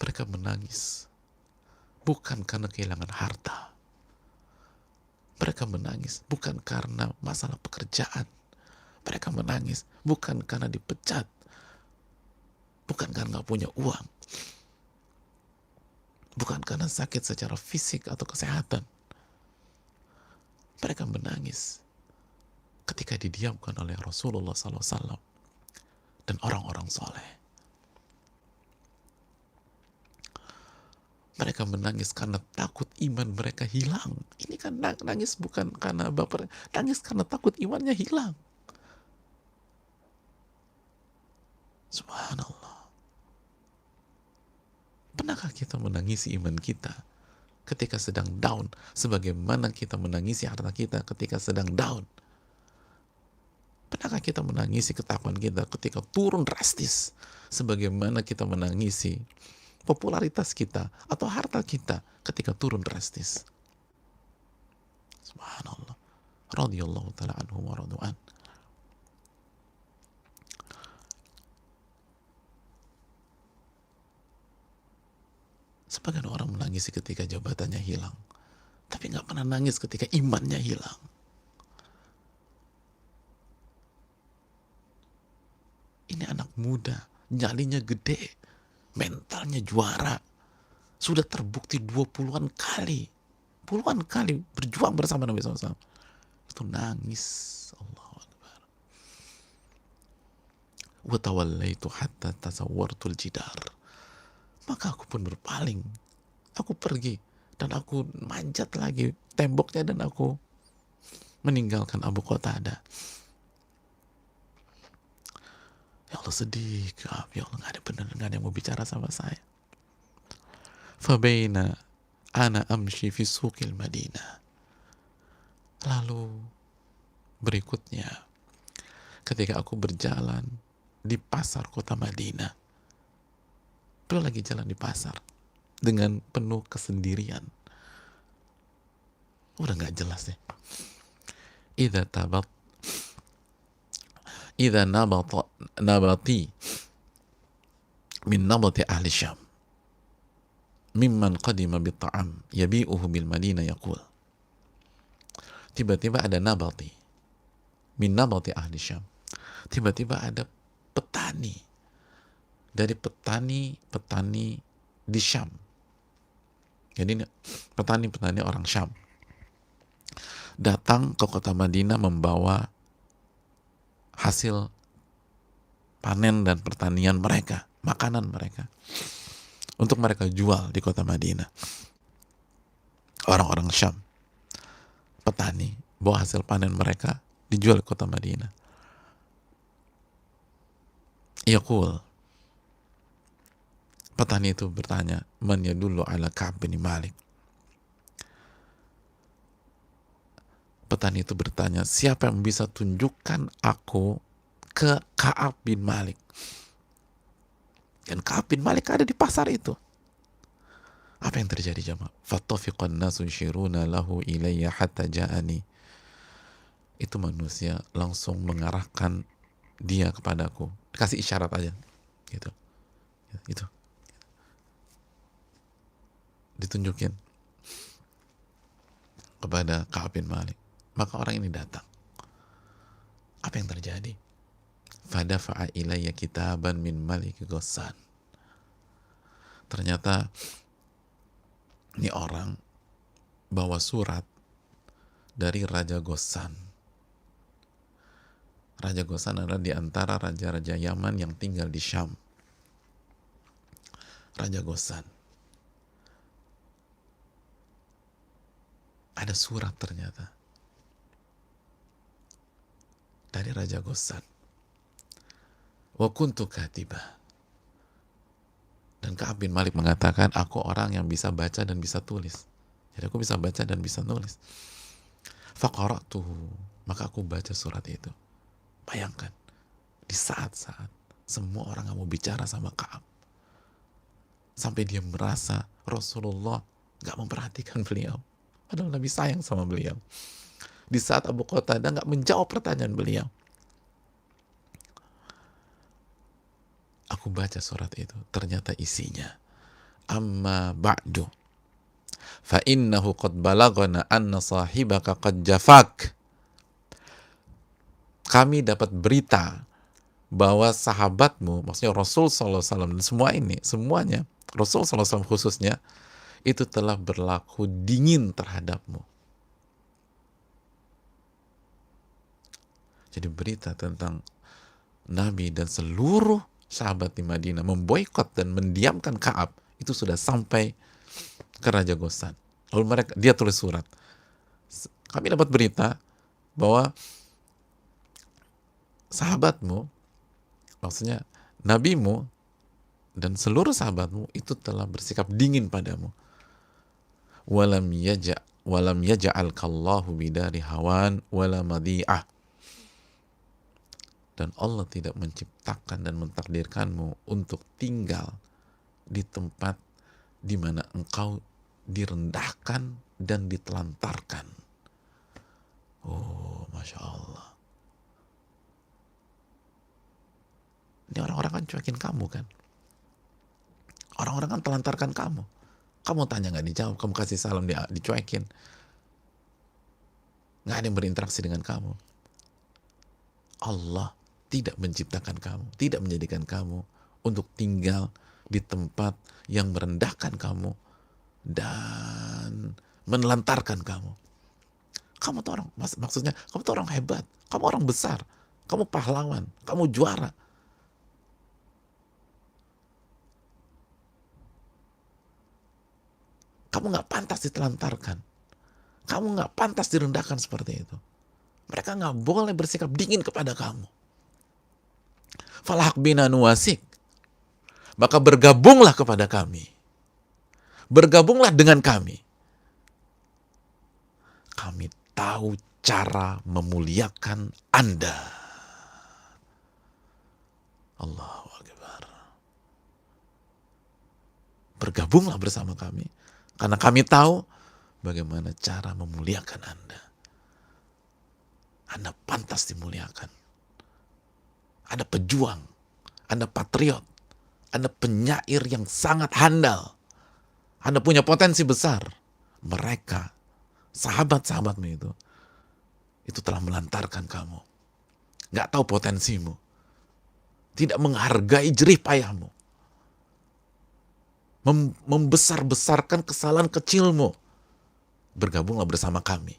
mereka menangis bukan karena kehilangan harta, mereka menangis bukan karena masalah pekerjaan, mereka menangis bukan karena dipecat, bukan karena nggak punya uang, bukan karena sakit secara fisik atau kesehatan. Mereka menangis ketika didiamkan oleh Rasulullah SAW dan orang-orang soleh. Mereka menangis karena takut iman mereka hilang. Ini kan nangis bukan karena baper, nangis karena takut imannya hilang. Subhanallah. Pernahkah kita menangisi iman kita ketika sedang down, sebagaimana kita menangisi harta kita ketika sedang down? Pernahkah kita menangisi ketakwaan kita ketika turun drastis, sebagaimana kita menangisi popularitas kita atau harta kita ketika turun drastis? Subhanallah. Radhiyallahu ta'ala anhum wa radu'an. Bahkan orang menangis ketika jabatannya hilang, tapi nggak pernah nangis ketika imannya hilang. Ini anak muda, nyalinya gede, mentalnya juara, sudah terbukti 20-an kali, puluhan kali berjuang bersama Nabi SAW. Itu nangis. Allahu Akbar. Wa tawallaitu hatta tasawwartul jidar. Maka aku pun berpaling. Aku pergi dan aku manjat lagi temboknya dan aku meninggalkan Abu Qatadah. Ya Allah, sedih Ka'ab. Ya Allah, gak ada benar yang mau bicara sama saya. Fabaina ana amshi fi suqil Madinah. Lalu berikutnya, ketika aku berjalan di pasar kota Madinah, beliau lagi jalan di pasar dengan penuh kesendirian. Udah gak jelas nih. Idza nabati min nabati ahli Syam mimman qadima bitta'am yabi'uhu bil Madinah yaqul. Tiba-tiba ada nabati min nabati ahli Syam. Tiba-tiba ada petani dari petani di Syam. Jadi petani orang Syam datang ke kota Madinah membawa hasil panen dan pertanian mereka, makanan mereka, untuk mereka jual di kota Madinah. Orang-orang Syam, petani, bawa hasil panen mereka dijual di kota Madinah. Yaqul, petani itu bertanya, man yadullu ala Ka'ab bin Malik. Petani itu bertanya, siapa yang bisa tunjukkan aku ke Ka'ab bin Malik? Dan Ka'ab bin Malik ada di pasar itu. Apa yang terjadi jemaah? Fatafiqan nasu yashiruna lahu ilayya hatta ja'ani. Itu manusia langsung mengarahkan dia kepadaku. Kasih isyarat aja. Gitu. Itu. Ditunjukin kepada Ka'ab bin Malik. Maka orang ini datang. Apa yang terjadi? Fadafa'a ilayya kitaban min Malik Ghassan. Ternyata ini orang bawa surat dari Raja Ghassan. Raja Ghassan adalah di antara raja-raja Yaman yang tinggal di Syam. Raja Ghassan. Ada surat ternyata dari Raja Ghassan. Wa kuntu katibah. Dan Ka'ab bin Malik mengatakan, aku orang yang bisa baca dan bisa tulis. Jadi aku bisa baca dan bisa tulis. Faqara'tuhu. Maka aku baca surat itu. Bayangkan, di saat-saat semua orang mau bicara sama Ka'ab, sampai dia merasa Rasulullah gak memperhatikan beliau. Padahal Nabi sayang sama beliau. Di saat Abu Qatadah gak menjawab pertanyaan beliau. Aku baca surat itu, ternyata isinya, amma ba'du fa innahu qad balagana anna sahibaka qad jafak. Kami dapat berita bahwa sahabatmu, maksudnya Rasul SAW, dan semua ini, semuanya, Rasul SAW khususnya, itu telah berlaku dingin terhadapmu. Jadi berita tentang Nabi dan seluruh sahabat di Madinah memboikot dan mendiamkan Ka'ab itu sudah sampai ke Raja Ghassan. Lalu dia tulis surat. Kami dapat berita bahwa sahabatmu, maksudnya nabimu dan seluruh sahabatmu itu telah bersikap dingin padamu. Walam yaja'alkallahu bidari hawan wala madi'ah. Dan Allah tidak menciptakan dan mentakdirkanmu untuk tinggal di tempat di mana engkau direndahkan dan ditelantarkan. Oh, Masya Allah. Ini orang-orang kan cuekin kamu kan. Orang-orang kan telantarkan kamu. Kamu tanya nggak dijawab, kamu kasih salam dicuekin. Nggak ada yang berinteraksi dengan kamu. Allah tidak menciptakan kamu, tidak menjadikan kamu untuk tinggal di tempat yang merendahkan kamu dan menelantarkan kamu. Kamu tuh orang, maksudnya kamu tuh orang hebat, kamu orang besar, kamu pahlawan, kamu juara. Kamu nggak pantas ditelantarkan. Kamu nggak pantas direndahkan seperti itu. Mereka nggak boleh bersikap dingin kepada kamu. Falhaq bina nuwasik. Maka bergabunglah kepada kami. Bergabunglah dengan kami. Kami tahu cara memuliakan Anda. Allahu Akbar. Bergabunglah bersama kami. Karena kami tahu bagaimana cara memuliakan Anda. Anda pantas dimuliakan. Anda pejuang. Anda patriot. Anda penyair yang sangat handal. Anda punya potensi besar. Mereka, sahabat-sahabatmu itu telah melantarkan kamu. Gak tahu potensimu. Tidak menghargai jerih payahmu. Membesar-besarkan kesalahan kecilmu. Bergabunglah bersama kami.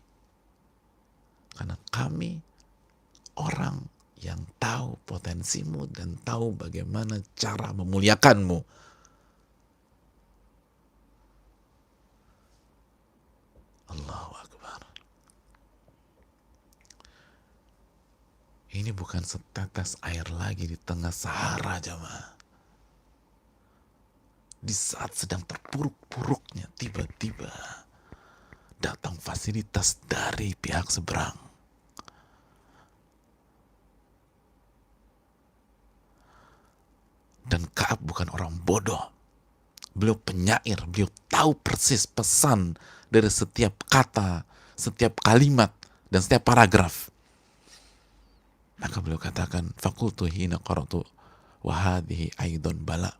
Karena kami orang yang tahu potensimu dan tahu bagaimana cara memuliakanmu. Allahu Akbar. Ini bukan setetes air lagi di tengah Sahara, jemaah. Di saat sedang terpuruk-puruknya, tiba-tiba datang fasilitas dari pihak seberang. Dan Ka'ab bukan orang bodoh. Beliau penyair, beliau tahu persis pesan dari setiap kata, setiap kalimat, dan setiap paragraf. Maka beliau katakan, fakultu hina qara'tu wa hadhihi aidon bala.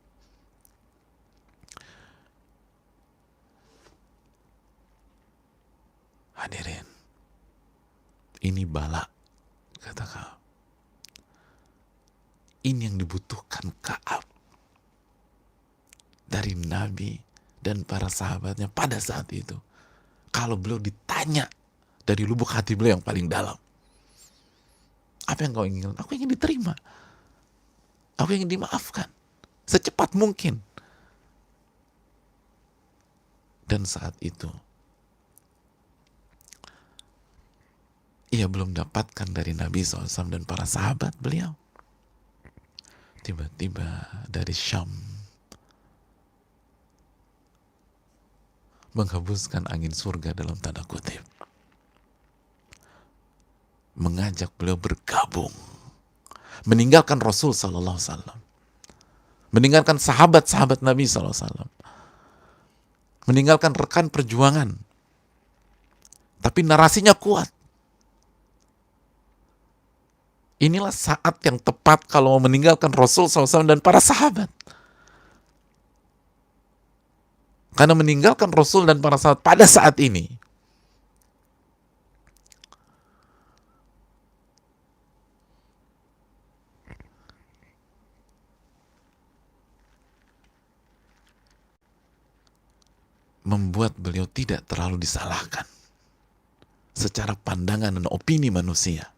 Hadirin, ini bala, kata Ka'ab. Ini yang dibutuhkan Ka'ab dari Nabi dan para sahabatnya pada saat itu. Kalau beliau ditanya dari lubuk hati beliau yang paling dalam, apa yang kau inginkan? Aku ingin diterima. Aku ingin dimaafkan secepat mungkin. Dan saat itu ia belum dapatkan dari Nabi SAW dan para sahabat beliau. Tiba-tiba dari Syam menghembuskan angin surga dalam tanda kutip, mengajak beliau bergabung, meninggalkan Rasul Sallallahu Alaihi Wasallam, meninggalkan sahabat-sahabat Nabi Sallallahu Alaihi Wasallam, meninggalkan rekan perjuangan, tapi narasinya kuat. Inilah saat yang tepat kalau mau meninggalkan Rasul SAW dan para sahabat. Karena meninggalkan Rasul dan para sahabat pada saat ini membuat beliau tidak terlalu disalahkan secara pandangan dan opini manusia.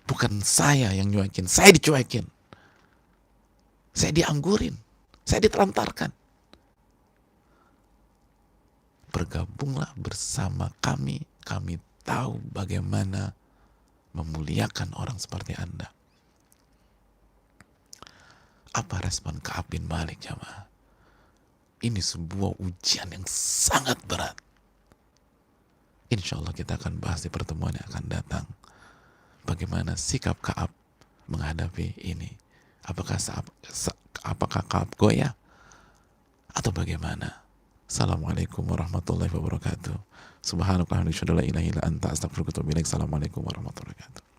Bukan saya yang nyuekin, saya dicuekin. Saya dianggurin, saya ditelantarkan. Bergabunglah bersama kami, kami tahu bagaimana memuliakan orang seperti Anda. Apa respon Ka'ab bin Malik, jamaah? Ini sebuah ujian yang sangat berat. Insya Allah kita akan bahas di pertemuan yang akan datang. Bagaimana sikap Ka'ab menghadapi ini? Apakah Ka'ab goyah? Atau bagaimana? Assalamualaikum warahmatullahi wabarakatuh. Subhanallah wa bihamdihi, asyhadu an la ilaha illa anta, astaghfiruka wa atubu ilaik. Assalamualaikum warahmatullahi wabarakatuh.